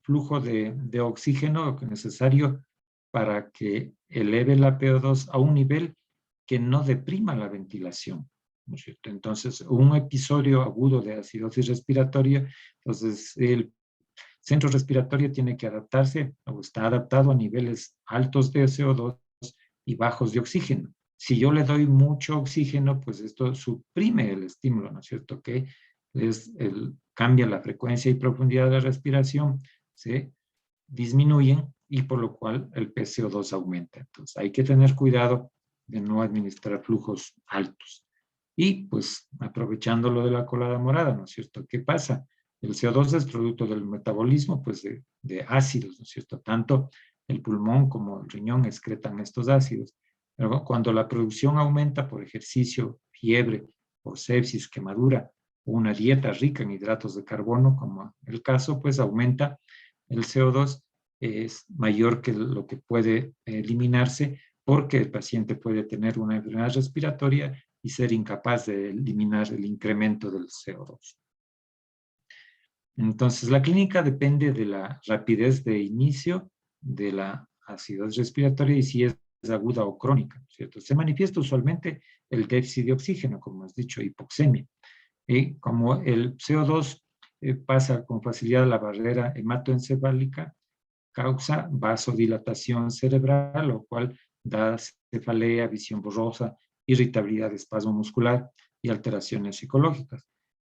flujo de oxígeno necesario para que eleve la PO2 a un nivel que no deprima la ventilación, ¿no es cierto? Entonces, un episodio agudo de acidosis respiratoria, entonces el centro respiratorio tiene que adaptarse o está adaptado a niveles altos de CO2 y bajos de oxígeno. Si yo le doy mucho oxígeno, pues esto suprime el estímulo, ¿no es cierto? Que cambia la frecuencia y profundidad de la respiración, se disminuyen y por lo cual el PCO2 aumenta. Entonces hay que tener cuidado de no administrar flujos altos. Y pues aprovechando lo de la colada morada, ¿no es cierto? ¿Qué pasa? El CO2 es producto del metabolismo pues de ácidos, ¿no es cierto? Tanto el pulmón como el riñón excretan estos ácidos. Pero cuando la producción aumenta por ejercicio, fiebre, por sepsis, quemadura o una dieta rica en hidratos de carbono, como el caso, pues aumenta el CO2, es mayor que lo que puede eliminarse porque el paciente puede tener una enfermedad respiratoria y ser incapaz de eliminar el incremento del CO2. Entonces, la clínica depende de la rapidez de inicio de la acidosis respiratoria y si es aguda o crónica, ¿cierto? Se manifiesta usualmente el déficit de oxígeno, como has dicho, hipoxemia. Y como el CO2 pasa con facilidad a la barrera hematoencefálica, causa vasodilatación cerebral, lo cual da cefalea, visión borrosa, irritabilidad, espasmo muscular, y alteraciones psicológicas.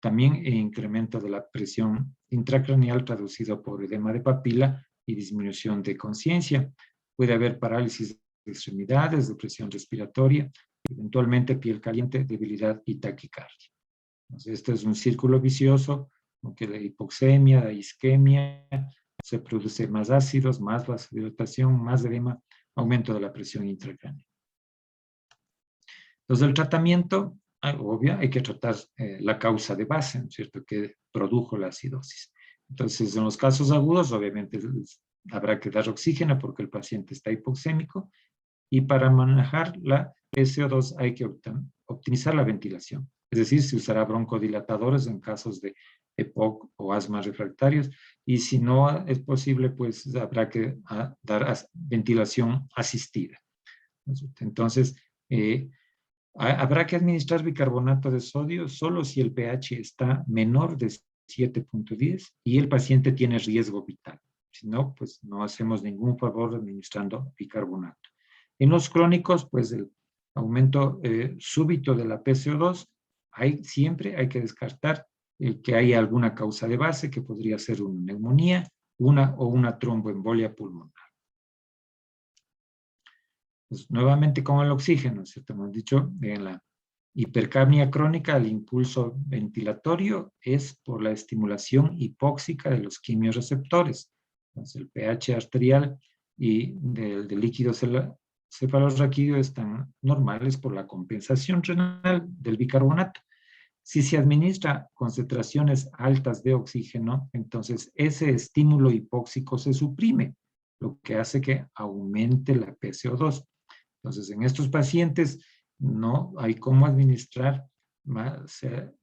También incremento de la presión intracraneal traducido por edema de papila y disminución de conciencia. Puede haber parálisis de extremidades, depresión respiratoria, eventualmente piel caliente, debilidad y taquicardia. Entonces, este es un círculo vicioso, aunque la hipoxemia, la isquemia, se produce más ácidos, más vasodilatación, más edema, aumento de la presión intracraneal. Entonces, el tratamiento, obvio, hay que tratar la causa de base, ¿no es cierto?, que produjo la acidosis. Entonces, en los casos agudos, obviamente, habrá que dar oxígeno porque el paciente está hipoxémico, y para manejar la PCO2 hay que optimizar la ventilación. Es decir, se usará broncodilatadores en casos de EPOC o asma refractarios, y si no es posible, pues habrá que dar ventilación asistida. Entonces, habrá que administrar bicarbonato de sodio solo si el pH está menor de 7.10 y el paciente tiene riesgo vital. Si no, pues no hacemos ningún favor administrando bicarbonato. En los crónicos, pues el aumento súbito de la PCO2, siempre hay que descartar que haya alguna causa de base, que podría ser una neumonía, una tromboembolia pulmonar. Pues, nuevamente con el oxígeno, ¿cierto? Hemos dicho, en la hipercapnia crónica, el impulso ventilatorio es por la estimulación hipóxica de los quimiorreceptores. Entonces, el pH arterial y del líquido cefalorraquídeo están normales por la compensación renal del bicarbonato. Si se administra concentraciones altas de oxígeno, entonces ese estímulo hipóxico se suprime, lo que hace que aumente la PCO2. Entonces, en estos pacientes no hay cómo administrar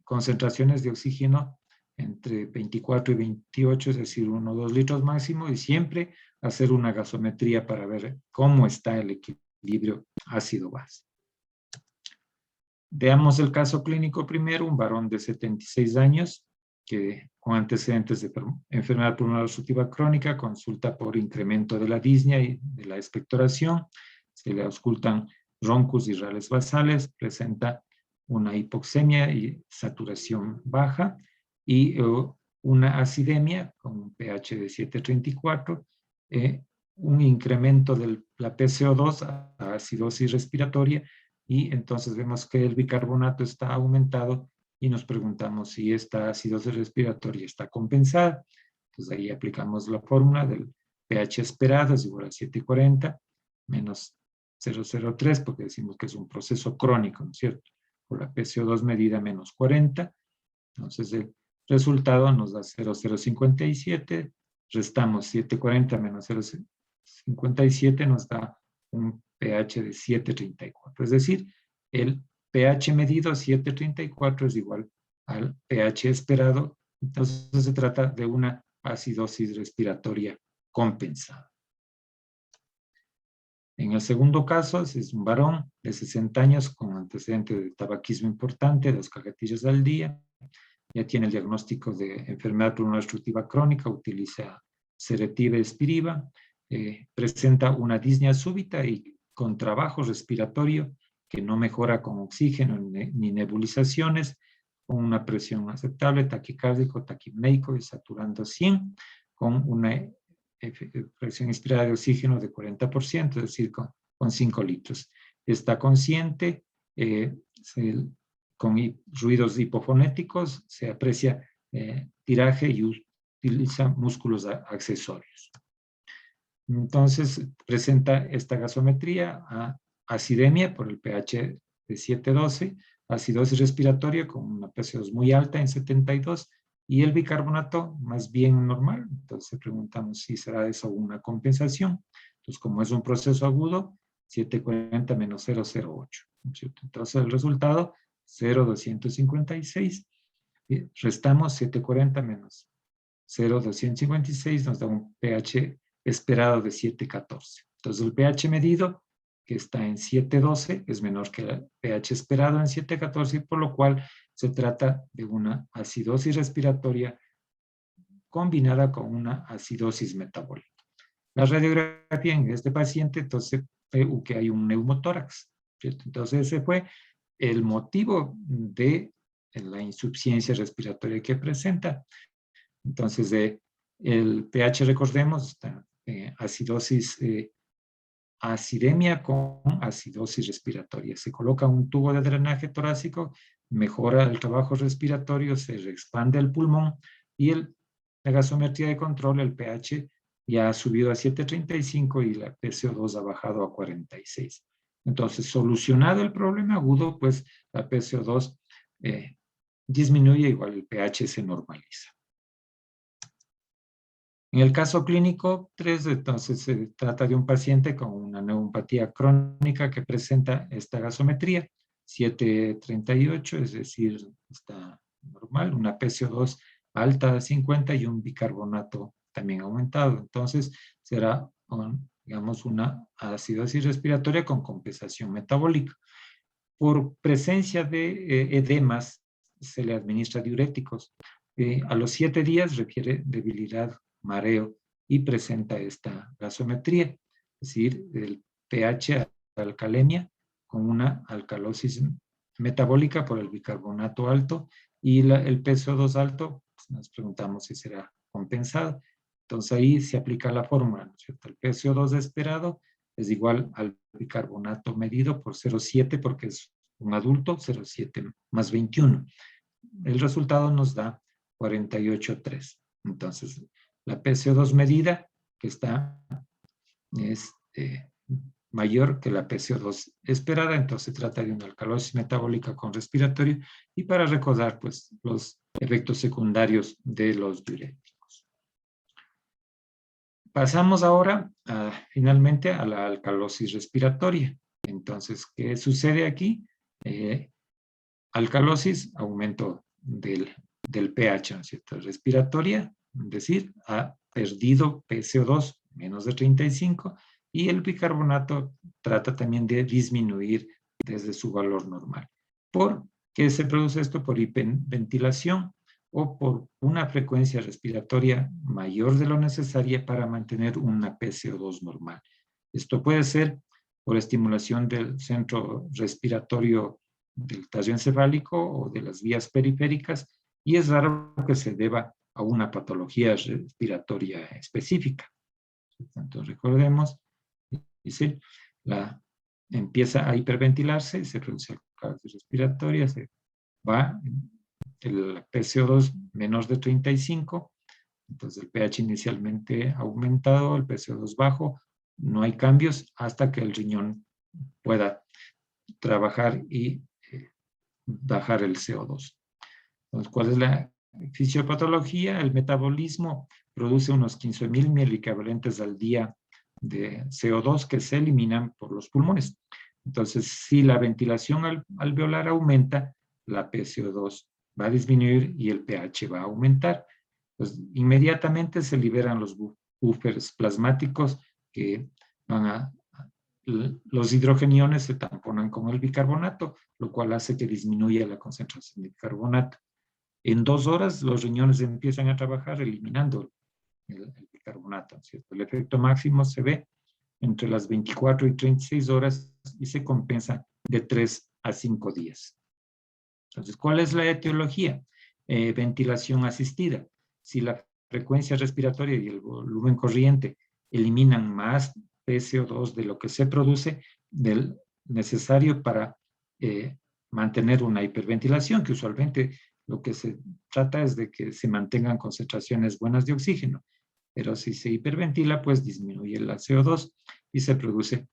concentraciones de oxígeno entre 24 y 28, es decir, 1 o 2 litros máximo, y siempre hacer una gasometría para ver cómo está el equilibrio ácido-base. Veamos el caso clínico primero, un varón de 76 años que con antecedentes de enfermedad pulmonar obstructiva crónica, consulta por incremento de la disnea y de la expectoración, se le auscultan roncus y rales basales, presenta una hipoxemia y saturación baja y una acidemia con un pH de 7.34, un incremento de la PCO2 a acidosis respiratoria, y entonces vemos que el bicarbonato está aumentado y nos preguntamos si esta acidosis respiratoria está compensada. Entonces ahí aplicamos la fórmula del pH esperado es igual a 7.40 menos 0.03, porque decimos que es un proceso crónico, ¿no es cierto? Por la PCO2 medida menos 40. Entonces el resultado nos da 0.057, restamos 7.40 menos 0.57, nos da un pH de 7.34. Es decir, el pH medido 7.34 es igual al pH esperado. Entonces se trata de una acidosis respiratoria compensada. En el segundo caso, es un varón de 60 años con antecedente de tabaquismo importante, 2 cajetillas al día. Ya tiene el diagnóstico de enfermedad pulmonar obstructiva crónica, utiliza Seretiva Espiriva, presenta una disnea súbita y con trabajo respiratorio que no mejora con oxígeno ni nebulizaciones, con una presión aceptable, taquicárdico, taquipneico y saturando 100, con una presión inspirada de oxígeno de 40%, es decir, con 5 litros. Está consciente, con ruidos hipofonéticos, se aprecia tiraje y utiliza músculos accesorios. Entonces, presenta esta gasometría a acidemia por el pH de 7.12, acidosis respiratoria con una PCO2 muy alta en 72, y el bicarbonato más bien normal. Entonces preguntamos si será eso una compensación. Entonces, como es un proceso agudo, 740 menos 008. Entonces el resultado, 0.256. Restamos 740 menos 0.256, nos da un pH esperado de 7.14. Entonces el pH medido, que está en 7.12, es menor que el pH esperado en 7.14, por lo cual se trata de una acidosis respiratoria combinada con una acidosis metabólica. La radiografía en este paciente, entonces, que hay un neumotórax, ¿cierto? Entonces ese fue el motivo de la insuficiencia respiratoria que presenta. Entonces, el pH, recordemos, está acidosis, acidemia con acidosis respiratoria. Se coloca un tubo de drenaje torácico, mejora el trabajo respiratorio, se expande el pulmón y la gasometría de control, el pH, ya ha subido a 7.35 y la PCO2 ha bajado a 46. Entonces, solucionado el problema agudo, pues la PCO2 disminuye, igual el pH se normaliza. En el caso clínico 3, entonces se trata de un paciente con una neuropatía crónica que presenta esta gasometría, 7.38, es decir, está normal, una PCO2 alta de 50 y un bicarbonato también aumentado. Entonces, será, digamos, una acidosis respiratoria con compensación metabólica. Por presencia de edemas, se le administra diuréticos. A los 7 días refiere debilidad, mareo y presenta esta gasometría, es decir, el pH alcalemia con una alcalosis metabólica por el bicarbonato alto y el PCO2 alto, pues nos preguntamos si será compensado. Entonces ahí se aplica la fórmula, ¿no es cierto? El PCO2 esperado es igual al bicarbonato medido por 0,7 porque es un adulto, 0,7 más 21. El resultado nos da 48,3. Entonces, la PCO2 medida que está es mayor que la PCO2 esperada, entonces se trata de una alcalosis metabólica con respiratorio y para recordar pues los efectos secundarios de los diuréticos. Pasamos ahora finalmente a la alcalosis respiratoria. Entonces, ¿qué sucede aquí? Alcalosis, aumento del pH, ¿no es cierto? Respiratoria, es decir, ha perdido PCO2 menos de 35 y el bicarbonato trata también de disminuir desde su valor normal. ¿Por qué se produce esto? Por hiperventilación o por una frecuencia respiratoria mayor de lo necesaria para mantener una PCO2 normal. Esto puede ser por estimulación del centro respiratorio del tallo encefálico o de las vías periféricas, y es raro que se deba a una patología respiratoria específica. Entonces, recordemos, dice, empieza a hiperventilarse, se produce alcalosis respiratoria, se va el PCO2 menos de 35, entonces el pH inicialmente aumentado, el PCO2 bajo, no hay cambios hasta que el riñón pueda trabajar y bajar el CO2. Entonces, ¿cuál es la fisiopatología? El metabolismo produce unos 15.000 miliequivalentes al día de CO2 que se eliminan por los pulmones. Entonces, si la ventilación alveolar aumenta, la PCO2 va a disminuir y el pH va a aumentar. Pues, inmediatamente se liberan los buffers plasmáticos que van los hidrogeniones se tamponan con el bicarbonato, lo cual hace que disminuya la concentración de bicarbonato. En 2 horas los riñones empiezan a trabajar eliminando el bicarbonato, ¿cierto? El efecto máximo se ve entre las 24 y 36 horas y se compensa de 3 a 5 días. Entonces, ¿cuál es la etiología? Ventilación asistida. Si la frecuencia respiratoria y el volumen corriente eliminan más PCO2 de lo que se produce, del necesario para mantener una hiperventilación, que usualmente lo que se trata es de que se mantengan concentraciones buenas de oxígeno, pero si se hiperventila, pues disminuye la CO2 y se produce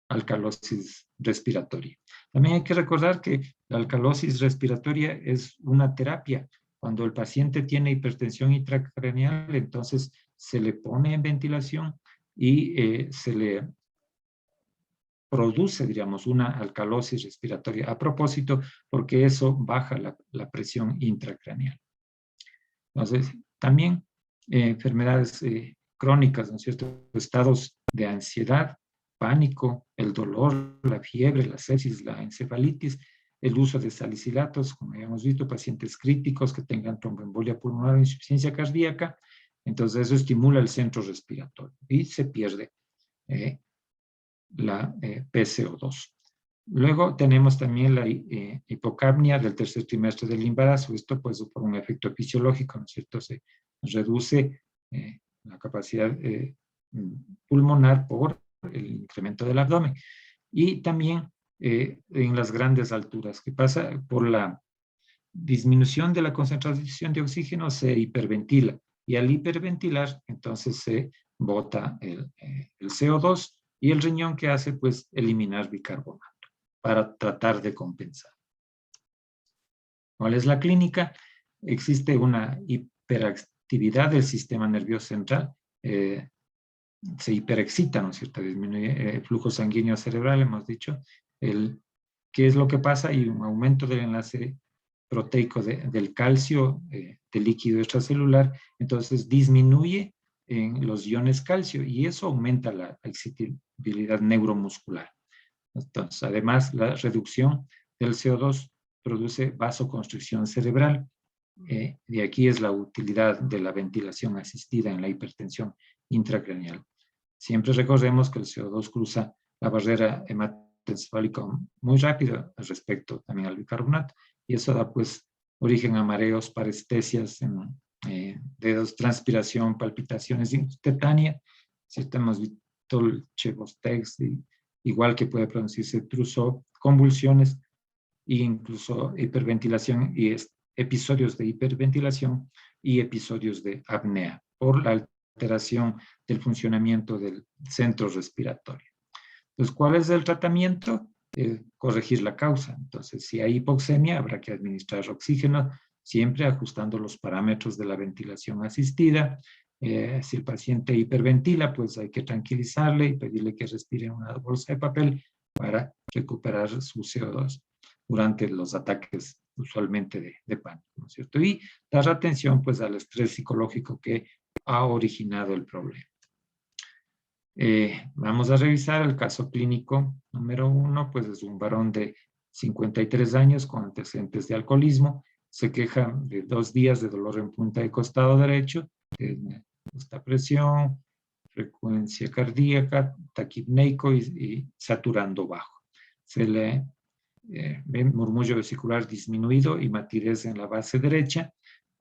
alcalosis respiratoria. También hay que recordar que la alcalosis respiratoria es una terapia. Cuando el paciente tiene hipertensión intracraneal, entonces se le pone en ventilación y se le produce, digamos, una alcalosis respiratoria. A propósito, porque eso baja la presión intracraneal. Entonces, también enfermedades crónicas, ¿no es cierto? Estados de ansiedad, pánico, el dolor, la fiebre, la sepsis, la encefalitis, el uso de salicilatos, como ya hemos visto, pacientes críticos que tengan tromboembolia pulmonar o insuficiencia cardíaca. Entonces, eso estimula el centro respiratorio y se pierde la PCO2. Luego tenemos también la hipocapnia del tercer trimestre del embarazo. Esto pues por un efecto fisiológico, ¿no es cierto? Se reduce la capacidad pulmonar por el incremento del abdomen. Y también en las grandes alturas, que pasa por la disminución de la concentración de oxígeno, se hiperventila. Y al hiperventilar, entonces se bota el CO2 y el riñón que hace, pues, eliminar bicarbonato para tratar de compensar. ¿Cuál es la clínica? Existe una hiperactividad del sistema nervioso central, se hiperexcita, ¿no es cierto? Disminuye el flujo sanguíneo cerebral, hemos dicho. ¿Qué es lo que pasa? Hay un aumento del enlace proteico del calcio del líquido extracelular, entonces disminuye en los iones calcio y eso aumenta la excitabilidad neuromuscular. Entonces, además, la reducción del CO2 produce vasoconstricción cerebral. De aquí es la utilidad de la ventilación asistida en la hipertensión intracraneal. Siempre recordemos que el CO2 cruza la barrera hematoencefálica muy rápido respecto también al bicarbonato, y eso da pues origen a mareos, parestesias, dedos, transpiración, palpitaciones tetania. Si hemos visto el Chevostex, igual que puede producirse Trousseau, convulsiones e incluso hiperventilación y episodios de hiperventilación y episodios de apnea por la alteración del funcionamiento del centro respiratorio. Entonces, ¿cuál es el tratamiento? Corregir la causa. Entonces, si hay hipoxemia, habrá que administrar oxígeno, siempre ajustando los parámetros de la ventilación asistida. Si el paciente hiperventila, pues hay que tranquilizarle y pedirle que respire en una bolsa de papel para recuperar su CO2 durante los ataques usualmente de pánico, ¿no es cierto? Y dar atención pues al estrés psicológico que ha originado el problema. Vamos a revisar el caso clínico número 1, pues es un varón de 53 años con antecedentes de alcoholismo, se queja de 2 días de dolor en punta de costado derecho, esta presión, frecuencia cardíaca, taquipneico y saturando bajo. Se le ve murmullo vesicular disminuido y matidez en la base derecha,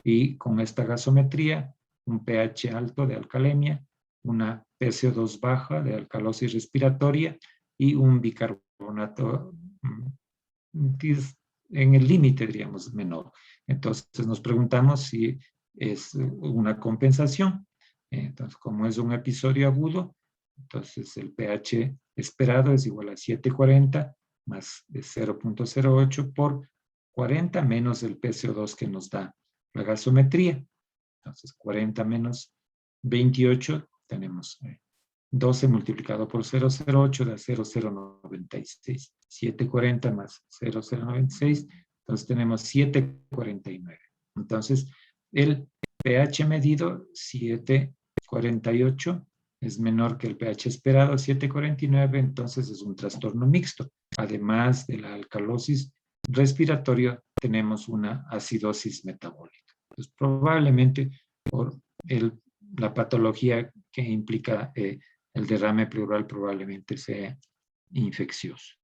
y con esta gasometría, un pH alto de alcalemia, una PCO2 baja de alcalosis respiratoria y un bicarbonato en el límite, diríamos, menor. Entonces nos preguntamos si es una compensación. Entonces, como es un episodio agudo, entonces el pH esperado es igual a 740 más de 0.08 por 40 menos el PCO2 que nos da la gasometría. Entonces, 40 menos 28, tenemos 12 multiplicado por 0.08 da 0.096. 740 más 0.096, entonces tenemos 749. Entonces, el pH medido 748 es menor que el pH esperado 749, entonces es un trastorno mixto. Además de la alcalosis respiratoria, tenemos una acidosis metabólica. Entonces, probablemente por la patología que implica el derrame pleural probablemente sea infeccioso.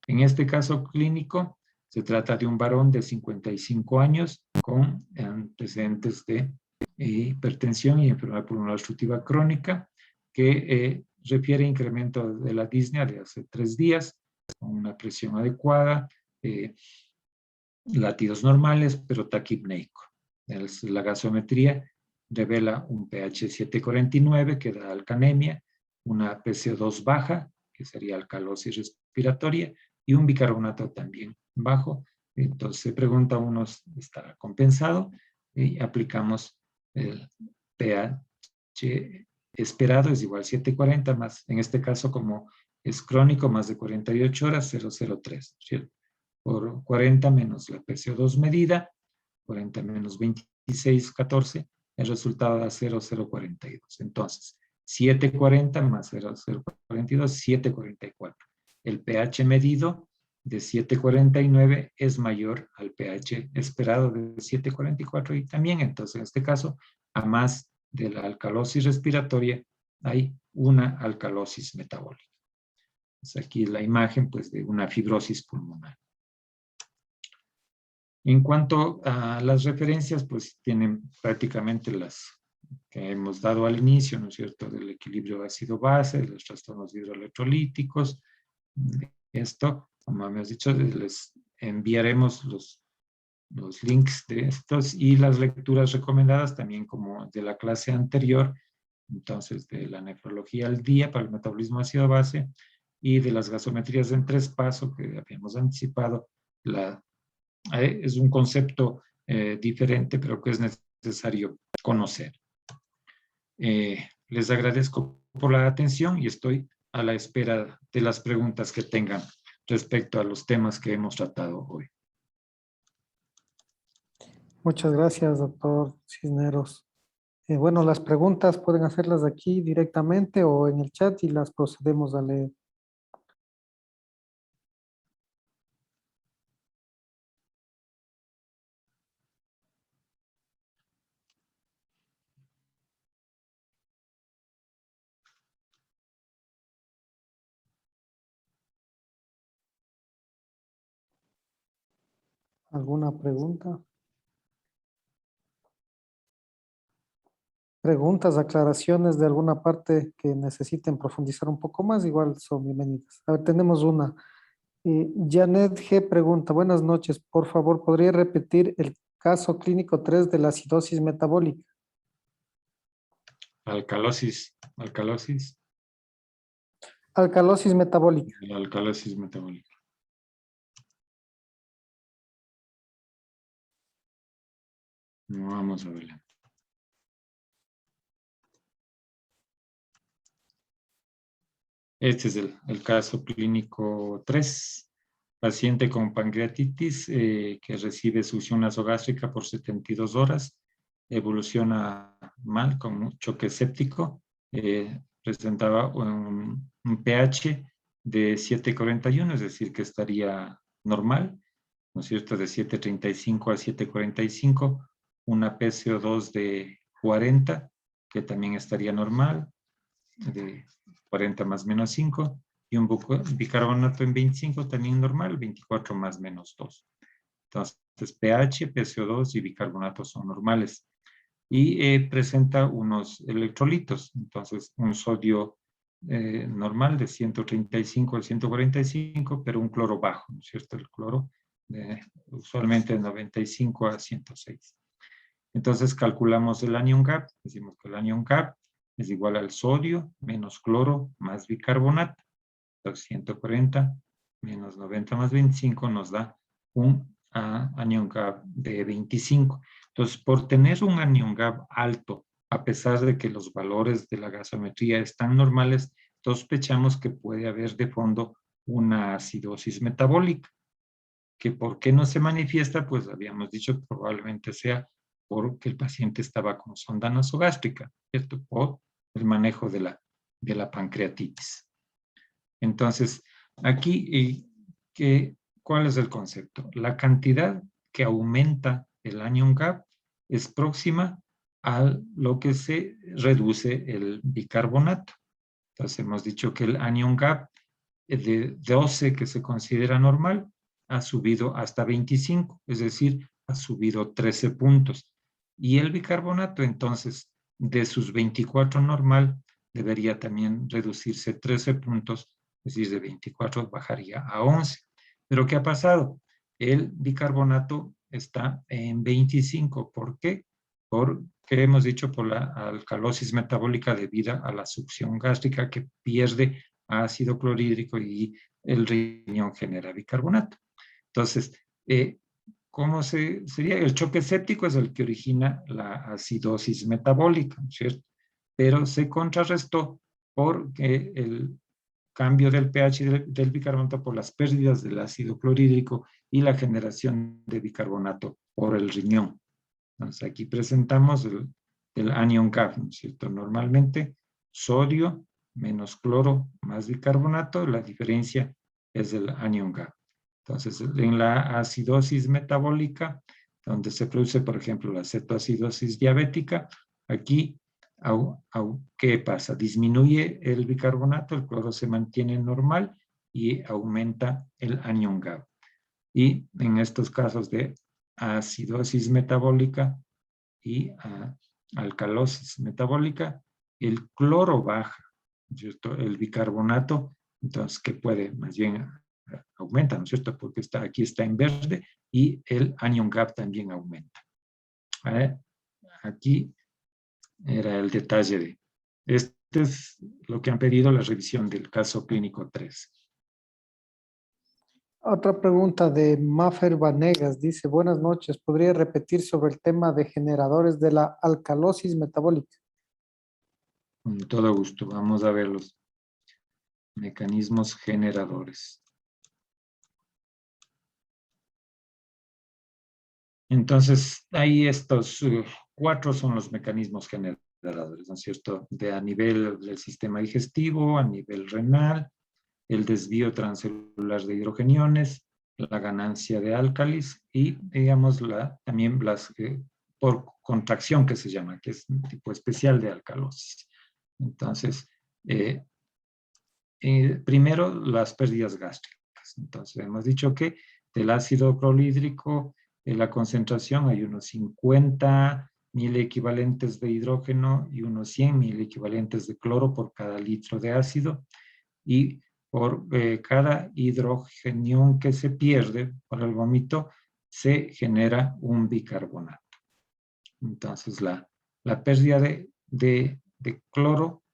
En este caso clínico, se trata de un varón de 55 años con antecedentes de hipertensión y enfermedad pulmonar obstructiva crónica, que refiere incremento de la disnea de hace 3 días, con una presión adecuada, latidos normales, pero taquipneico. La gasometría revela un pH 749 que da alcanemia, una PCO2 baja, que sería alcalosis respiratoria, y un bicarbonato también bajo. Entonces se pregunta uno, ¿estará compensado? Y aplicamos el pH esperado, es igual a 740 más, en este caso como es crónico, más de 48 horas, 003, ¿cierto? Por 40 menos la PCO2 medida, 40 menos 26, 14, el resultado da 0,042. Entonces, 740 más 0,042, 744. El pH medido de 749 es mayor al pH esperado de 744 y también, entonces, en este caso, a más de la alcalosis respiratoria, hay una alcalosis metabólica. Es aquí la imagen pues, de una fibrosis pulmonar. En cuanto a las referencias, pues tienen prácticamente las que hemos dado al inicio, ¿no es cierto?, del equilibrio ácido-base, los trastornos hidroelectrolíticos. Esto, como hemos dicho, les enviaremos los links de estos y las lecturas recomendadas también como de la clase anterior, entonces de la nefrología al día para el metabolismo ácido-base y de las gasometrías en 3 pasos que habíamos anticipado. Es un concepto diferente, pero que es necesario conocer. Les agradezco por la atención y estoy a la espera de las preguntas que tengan respecto a los temas que hemos tratado hoy. Muchas gracias, doctor Cisneros. Bueno, las preguntas pueden hacerlas aquí directamente o en el chat y las procedemos a leer. ¿Alguna pregunta? Preguntas, aclaraciones de alguna parte que necesiten profundizar un poco más, igual son bienvenidas. A ver, tenemos una. Janet G. pregunta, buenas noches, por favor, ¿podría repetir el caso clínico 3 de la acidosis metabólica? Alcalosis Alcalosis metabólica. metabólica. Vamos a verla. Este es el caso clínico 3. Paciente con pancreatitis que recibe succión nasogástrica por 72 horas. Evoluciona mal, con un choque séptico. Presentaba un pH de 7,41, es decir, que estaría normal, ¿no es cierto?, de 7,35 a 7,45. Una PCO2 de 40, que también estaría normal, de 40 más menos 5, y un bicarbonato en 25 también normal, 24 más menos 2. Entonces, pH, PCO2 y bicarbonato son normales. Y presenta unos electrolitos, entonces un sodio normal de 135 a 145, pero un cloro bajo, ¿no es cierto? El cloro usualmente de 95 a 106. Entonces calculamos el anion gap, decimos que el anion gap es igual al sodio menos cloro más bicarbonato. Entonces 140 menos 90 más 25 nos da un anion gap de 25. Entonces, por tener un anion gap alto, a pesar de que los valores de la gasometría están normales, sospechamos que puede haber de fondo una acidosis metabólica. ¿Que por qué no se manifiesta? Pues habíamos dicho que probablemente sea porque el paciente estaba con sonda nasogástrica, ¿cierto? Por el manejo de la pancreatitis. Entonces, aquí, ¿cuál es el concepto? La cantidad que aumenta el anion gap es próxima a lo que se reduce el bicarbonato. Entonces, hemos dicho que el anion gap de 12, que se considera normal, ha subido hasta 25, es decir, ha subido 13 puntos. Y el bicarbonato, entonces, de sus 24 normal, debería también reducirse 13 puntos, es decir, de 24 bajaría a 11. Pero ¿qué ha pasado? El bicarbonato está en 25. ¿Por qué? Porque hemos dicho por la alcalosis metabólica debido a la succión gástrica que pierde ácido clorhídrico y el riñón genera bicarbonato. Entonces, ¿cómo sería? El choque séptico es el que origina la acidosis metabólica, ¿cierto? Pero se contrarrestó porque el cambio del pH del bicarbonato por las pérdidas del ácido clorhídrico y la generación de bicarbonato por el riñón. Entonces, aquí presentamos el anion gap, ¿no es cierto? Normalmente, sodio menos cloro más bicarbonato, la diferencia es el anion gap. Entonces, en la acidosis metabólica, donde se produce, por ejemplo, la cetoacidosis diabética, aquí, ¿qué pasa? Disminuye el bicarbonato, el cloro se mantiene normal y aumenta el anion GAP. Y en estos casos de acidosis metabólica y alcalosis metabólica, el cloro baja, ¿cierto? El bicarbonato, entonces, que puede más bien aumenta, ¿no es cierto? Porque aquí está en verde y el anion gap también aumenta. Aquí era el detalle de este es lo que han pedido la revisión del caso clínico 3. Otra pregunta de Mafer Vanegas. Dice, buenas noches. ¿Podría repetir sobre el tema de generadores de la alcalosis metabólica? Con todo gusto. Vamos a ver los mecanismos generadores. Entonces, ahí estos 4 son los mecanismos generadores, ¿no es cierto? A nivel del sistema digestivo, a nivel renal, el desvío transcelular de hidrogeniones, la ganancia de álcalis y, digamos, también las por contracción que se llama, que es un tipo especial de alcalosis. Entonces, primero las pérdidas gástricas. Entonces, hemos dicho que del ácido clorhídrico, la concentración hay unos 50 mil equivalentes de hidrógeno y unos 100 mil equivalentes de cloro por cada litro de ácido. Y por cada hidrogenión que se pierde por el vómito, se genera un bicarbonato. Entonces, la pérdida de cloro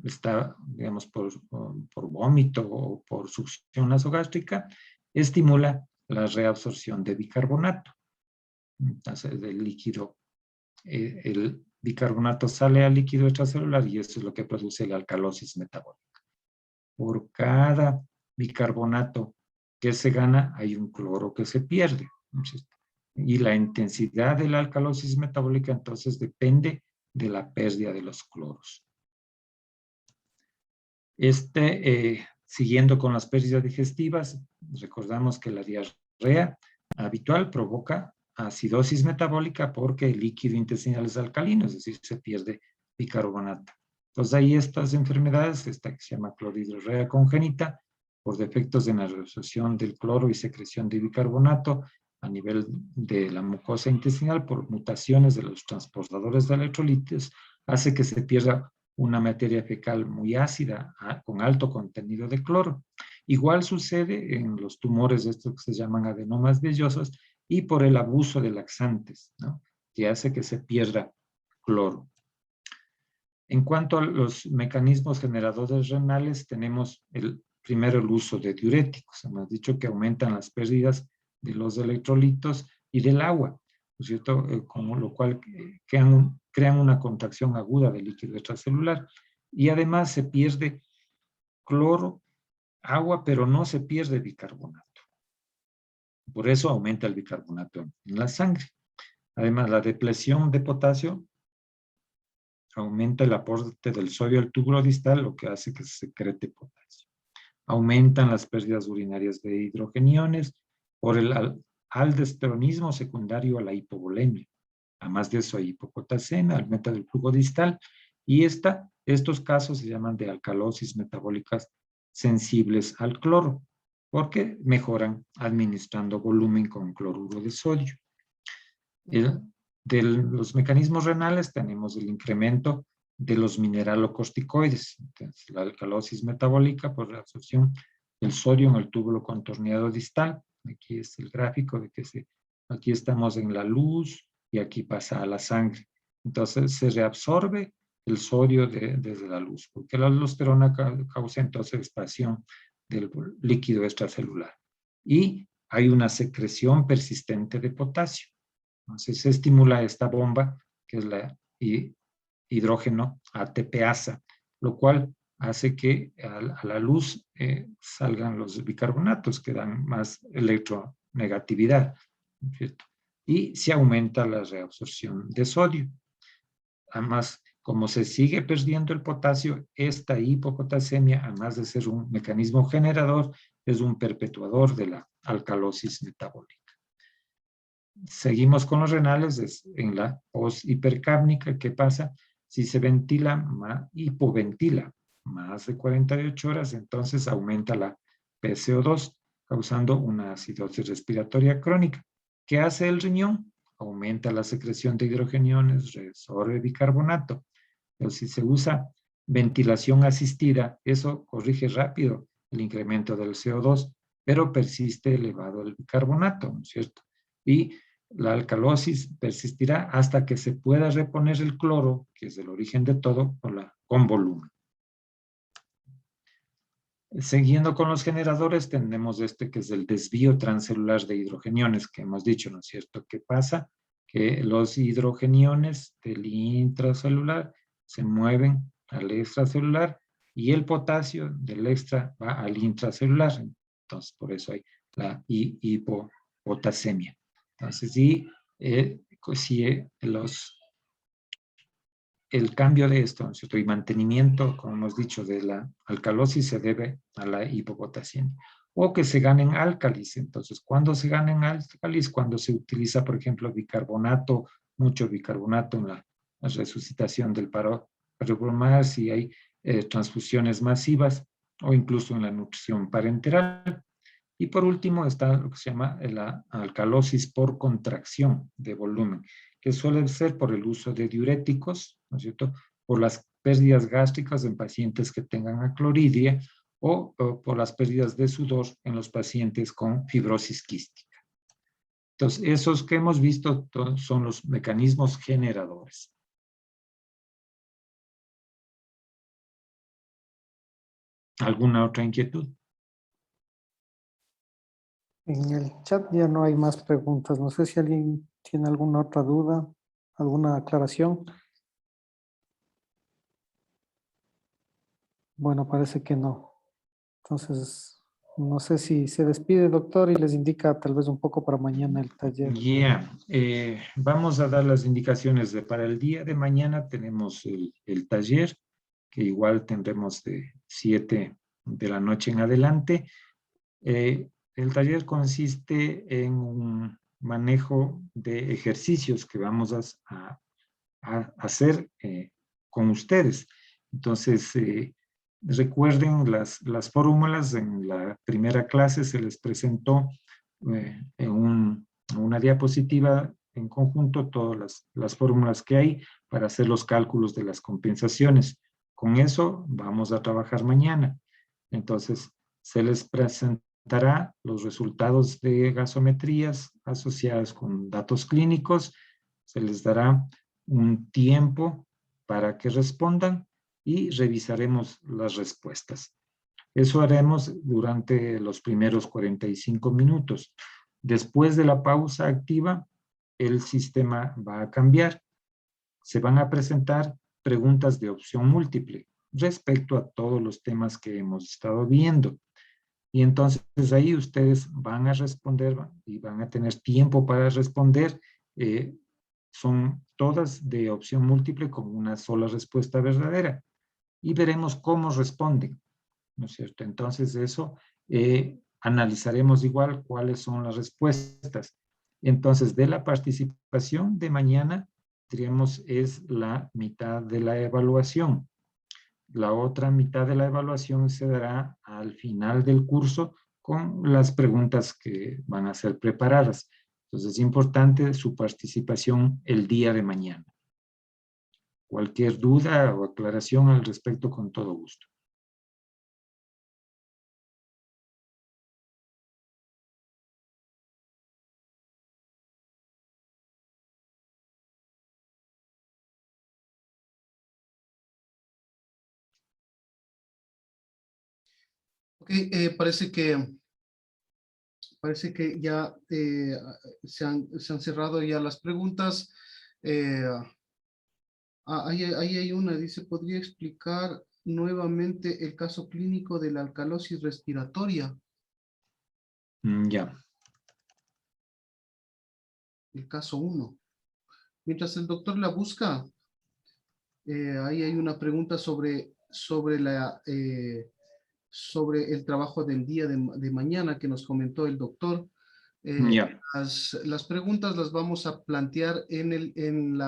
está, digamos, por vómito o por succión nasogástrica, estimula la reabsorción de bicarbonato. Entonces, del líquido, el bicarbonato sale al líquido extracelular y eso es lo que produce la alcalosis metabólica. Por cada bicarbonato que se gana, hay un cloro que se pierde. Y la intensidad de la alcalosis metabólica, entonces, depende de la pérdida de los cloros. Siguiendo con las pérdidas digestivas, recordamos que la diarrea habitual provoca acidosis metabólica porque el líquido intestinal es alcalino, es decir, se pierde bicarbonato. Entonces, hay estas enfermedades, esta que se llama clorhidrorrea congénita, por defectos en la reabsorción del cloro y secreción de bicarbonato a nivel de la mucosa intestinal por mutaciones de los transportadores de electrolitos, hace que se pierda una materia fecal muy ácida con alto contenido de cloro. Igual sucede en los tumores estos que se llaman adenomas vellosos y por el abuso de laxantes, ¿no? Que hace que se pierda cloro. En cuanto a los mecanismos generadores renales, tenemos primero el uso de diuréticos. Hemos dicho que aumentan las pérdidas de los electrolitos y del agua, ¿no es cierto? Con lo cual crean una contracción aguda del líquido extracelular. Y además se pierde cloro, agua, pero no se pierde bicarbonato. Por eso aumenta el bicarbonato en la sangre. Además, la depleción de potasio aumenta el aporte del sodio al túbulo distal, lo que hace que se secrete potasio. Aumentan las pérdidas urinarias de hidrogeniones por el aldosteronismo secundario a la hipovolemia. Además de eso hay hipopotasemia, aumenta el flujo distal y estos casos se llaman de alcalosis metabólicas sensibles al cloro, porque mejoran administrando volumen con cloruro de sodio. De los mecanismos renales tenemos el incremento de los mineralocorticoides. Entonces, la alcalosis metabólica por reabsorción del sodio en el túbulo contorneado distal. Aquí es el gráfico de que aquí estamos en la luz y aquí pasa a la sangre. Entonces, se reabsorbe el sodio desde la luz, porque la aldosterona causa entonces expansión del líquido extracelular. Y hay una secreción persistente de potasio. Entonces se estimula esta bomba, que es la hidrógeno ATPasa, lo cual hace que a la luz salgan los bicarbonatos que dan más electronegatividad, ¿cierto? Y se aumenta la reabsorción de sodio. Además, como se sigue perdiendo el potasio, esta hipopotasemia, además de ser un mecanismo generador, es un perpetuador de la alcalosis metabólica. Seguimos con los renales en la post hipercápnica. ¿Qué pasa? Si se ventila, hipoventila más de 48 horas, entonces aumenta la PCO2, causando una acidosis respiratoria crónica. ¿Qué hace el riñón? Aumenta la secreción de hidrogeniones, resorbe bicarbonato. Pero si se usa ventilación asistida, eso corrige rápido el incremento del CO2, pero persiste elevado el bicarbonato, ¿no es cierto? Y la alcalosis persistirá hasta que se pueda reponer el cloro, que es el origen de todo, con volumen. Siguiendo con los generadores, tenemos este que es el desvío transcelular de hidrogeniones, que hemos dicho, ¿no es cierto? ¿Qué pasa? Que los hidrogeniones del intracelular se mueven al extracelular y el potasio del extra va al intracelular. Entonces, por eso hay la hipopotasemia. Entonces, si el cambio de esto, ¿no es cierto? Y mantenimiento, como hemos dicho, de la alcalosis se debe a la hipopotasemia. O que se ganen álcalis. Entonces, ¿cuándo se ganan álcalis? Cuando se utiliza, por ejemplo, bicarbonato, mucho bicarbonato en la resucitación del paro cardiopulmonar, si hay transfusiones masivas o incluso en la nutrición parenteral. Y por último está lo que se llama la alcalosis por contracción de volumen, que suele ser por el uso de diuréticos, ¿no es cierto? Por las pérdidas gástricas en pacientes que tengan acloridia o por las pérdidas de sudor en los pacientes con fibrosis quística. Entonces, esos que hemos visto son los mecanismos generadores. ¿Alguna otra inquietud? En el chat ya no hay más preguntas. No sé si alguien tiene alguna otra duda, alguna aclaración. Bueno, parece que no. Entonces, no sé si se despide, doctor, y les indica tal vez un poco para mañana el taller. Vamos a dar las indicaciones para el día de mañana. Tenemos el taller, que igual tendremos de 7 de la noche en adelante. El taller consiste en un manejo de ejercicios que vamos a hacer con ustedes. Entonces, recuerden las fórmulas. En la primera clase se les presentó en una diapositiva en conjunto todas las fórmulas que hay para hacer los cálculos de las compensaciones. Con eso vamos a trabajar mañana. Entonces, se les presentará los resultados de gasometrías asociadas con datos clínicos. Se les dará un tiempo para que respondan y revisaremos las respuestas. Eso haremos durante los primeros 45 minutos. Después de la pausa activa, el sistema va a cambiar. Se van a presentar preguntas de opción múltiple respecto a todos los temas que hemos estado viendo. Y entonces ahí ustedes van a responder y van a tener tiempo para responder. Son todas de opción múltiple con una sola respuesta verdadera. Y veremos cómo responden, ¿no es cierto? Entonces eso analizaremos igual cuáles son las respuestas. Entonces, de la participación de mañana, diríamos, es la mitad de la evaluación. La otra mitad de la evaluación se dará al final del curso con las preguntas que van a ser preparadas. Entonces, es importante su participación el día de mañana. Cualquier duda o aclaración al respecto, con todo gusto. Ok, parece que ya se han cerrado ya las preguntas. Ahí hay una, dice, ¿podría explicar nuevamente el caso clínico de la alcalosis respiratoria? Ya. El caso 1. Mientras el doctor la busca, ahí hay una pregunta sobre el trabajo del día de mañana que nos comentó el doctor. Ya. Las preguntas las vamos a plantear en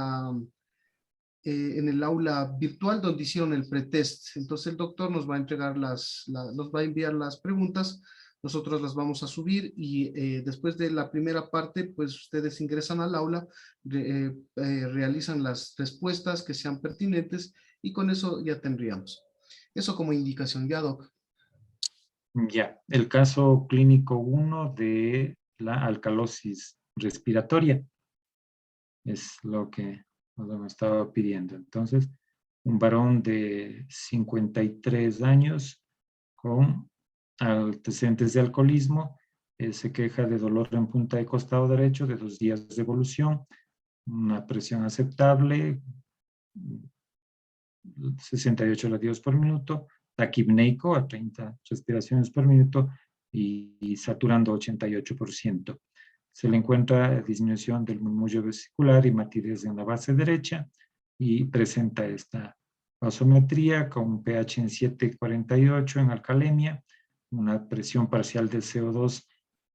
en el aula virtual donde hicieron el pretest. Entonces el doctor nos va a entregar nos va a enviar las preguntas, nosotros las vamos a subir y después de la primera parte, pues ustedes ingresan al aula, realizan las respuestas que sean pertinentes y con eso ya tendríamos. Eso como indicación, ya, Doc. Ya, el caso clínico 1 de la alcalosis respiratoria es lo que nos estaba pidiendo. Entonces, un varón de 53 años con antecedentes de alcoholismo, se queja de dolor en punta de costado derecho de 2 días de evolución, una presión aceptable, 68 latidos por minuto, taquipneico a 30 respiraciones por minuto y saturando 88%. Se le encuentra disminución del murmullo vesicular y matidez en la base derecha y presenta esta vasometría con un pH en 7,48 en alcalemia, una presión parcial de CO2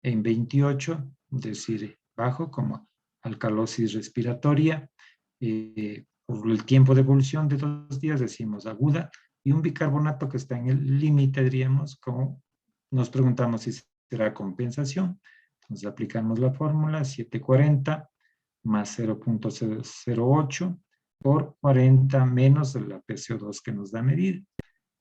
en 28, es decir, bajo como alcalosis respiratoria. Por el tiempo de evolución de 2 días decimos aguda, y un bicarbonato que está en el límite, diríamos, como nos preguntamos si será compensación. Entonces aplicamos la fórmula 740 más 0.08 por 40 menos la PCO2 que nos da a medir.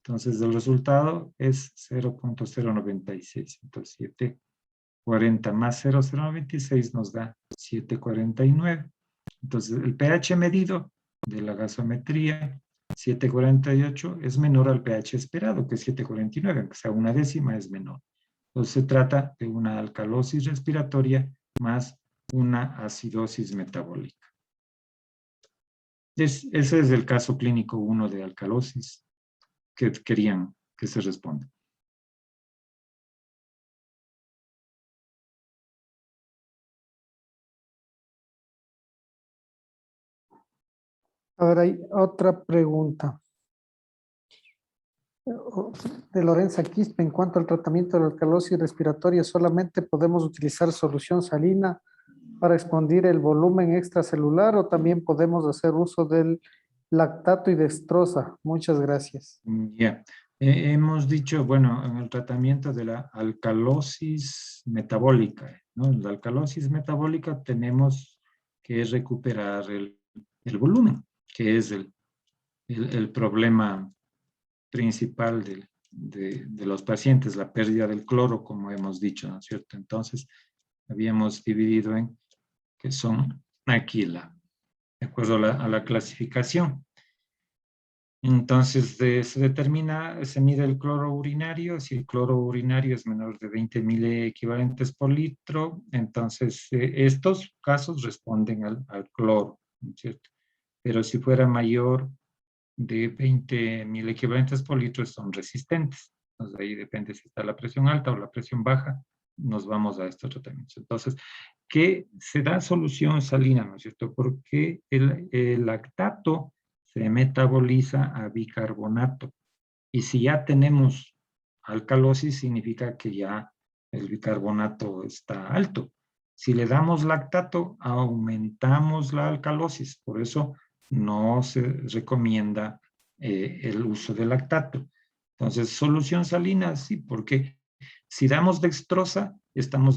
Entonces el resultado es 0.096. Entonces 740 más 0.096 nos da 749. Entonces el pH medido de la gasometría 748 es menor al pH esperado, que es 749, aunque sea una décima es menor. Entonces se trata de una alcalosis respiratoria más una acidosis metabólica. Ese es el caso clínico 1 de alcalosis que querían que se responda. A ver, hay otra pregunta de Lorenza Quispe. En cuanto al tratamiento de la alcalosis respiratoria, ¿solamente podemos utilizar solución salina para expandir el volumen extracelular o también podemos hacer uso del lactato y dextrosa? Muchas gracias. Ya. Hemos dicho, bueno, en el tratamiento de la alcalosis metabólica, ¿no? En la alcalosis metabólica tenemos que recuperar el volumen, que es el problema principal de los pacientes, la pérdida del cloro, como hemos dicho, ¿no es cierto? Entonces, habíamos dividido en que son aquí de acuerdo a la clasificación. Entonces, se determina, se mide el cloro urinario. Si el cloro urinario es menor de 20 miliequivalentes por litro, entonces estos casos responden al cloro, ¿no es cierto? Pero si fuera mayor de 20 miliequivalentes por litro, son resistentes. Entonces, ahí depende si está la presión alta o la presión baja, nos vamos a estos tratamientos. Entonces, ¿qué se da solución salina, no es cierto? Porque el lactato se metaboliza a bicarbonato. Y si ya tenemos alcalosis, significa que ya el bicarbonato está alto. Si le damos lactato, aumentamos la alcalosis. Por eso no se recomienda el uso de lactato. Entonces, solución salina, sí, porque si damos dextrosa,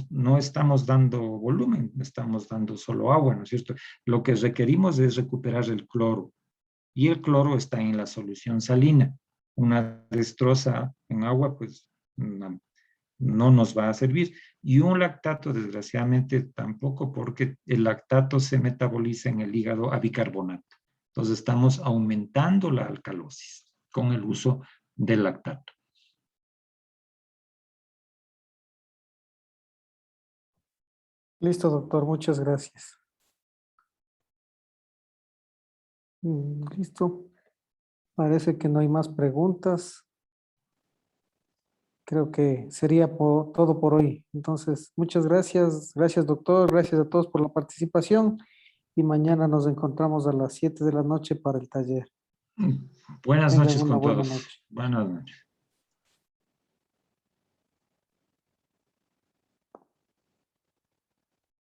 no estamos dando volumen, estamos dando solo agua, ¿no es cierto? Lo que requerimos es recuperar el cloro. Y el cloro está en la solución salina. Una dextrosa en agua, pues no nos va a servir. Y un lactato, desgraciadamente, tampoco, porque el lactato se metaboliza en el hígado a bicarbonato. Entonces estamos aumentando la alcalosis con el uso del lactato. Listo, doctor. Muchas gracias. Listo. Parece que no hay más preguntas. Creo que sería todo por hoy. Entonces, muchas gracias. Gracias, doctor. Gracias a todos por la participación. Y mañana nos encontramos a las 7 de la noche para el taller. Buenas Tengan noches una con buena todos. noche. Buenas noches.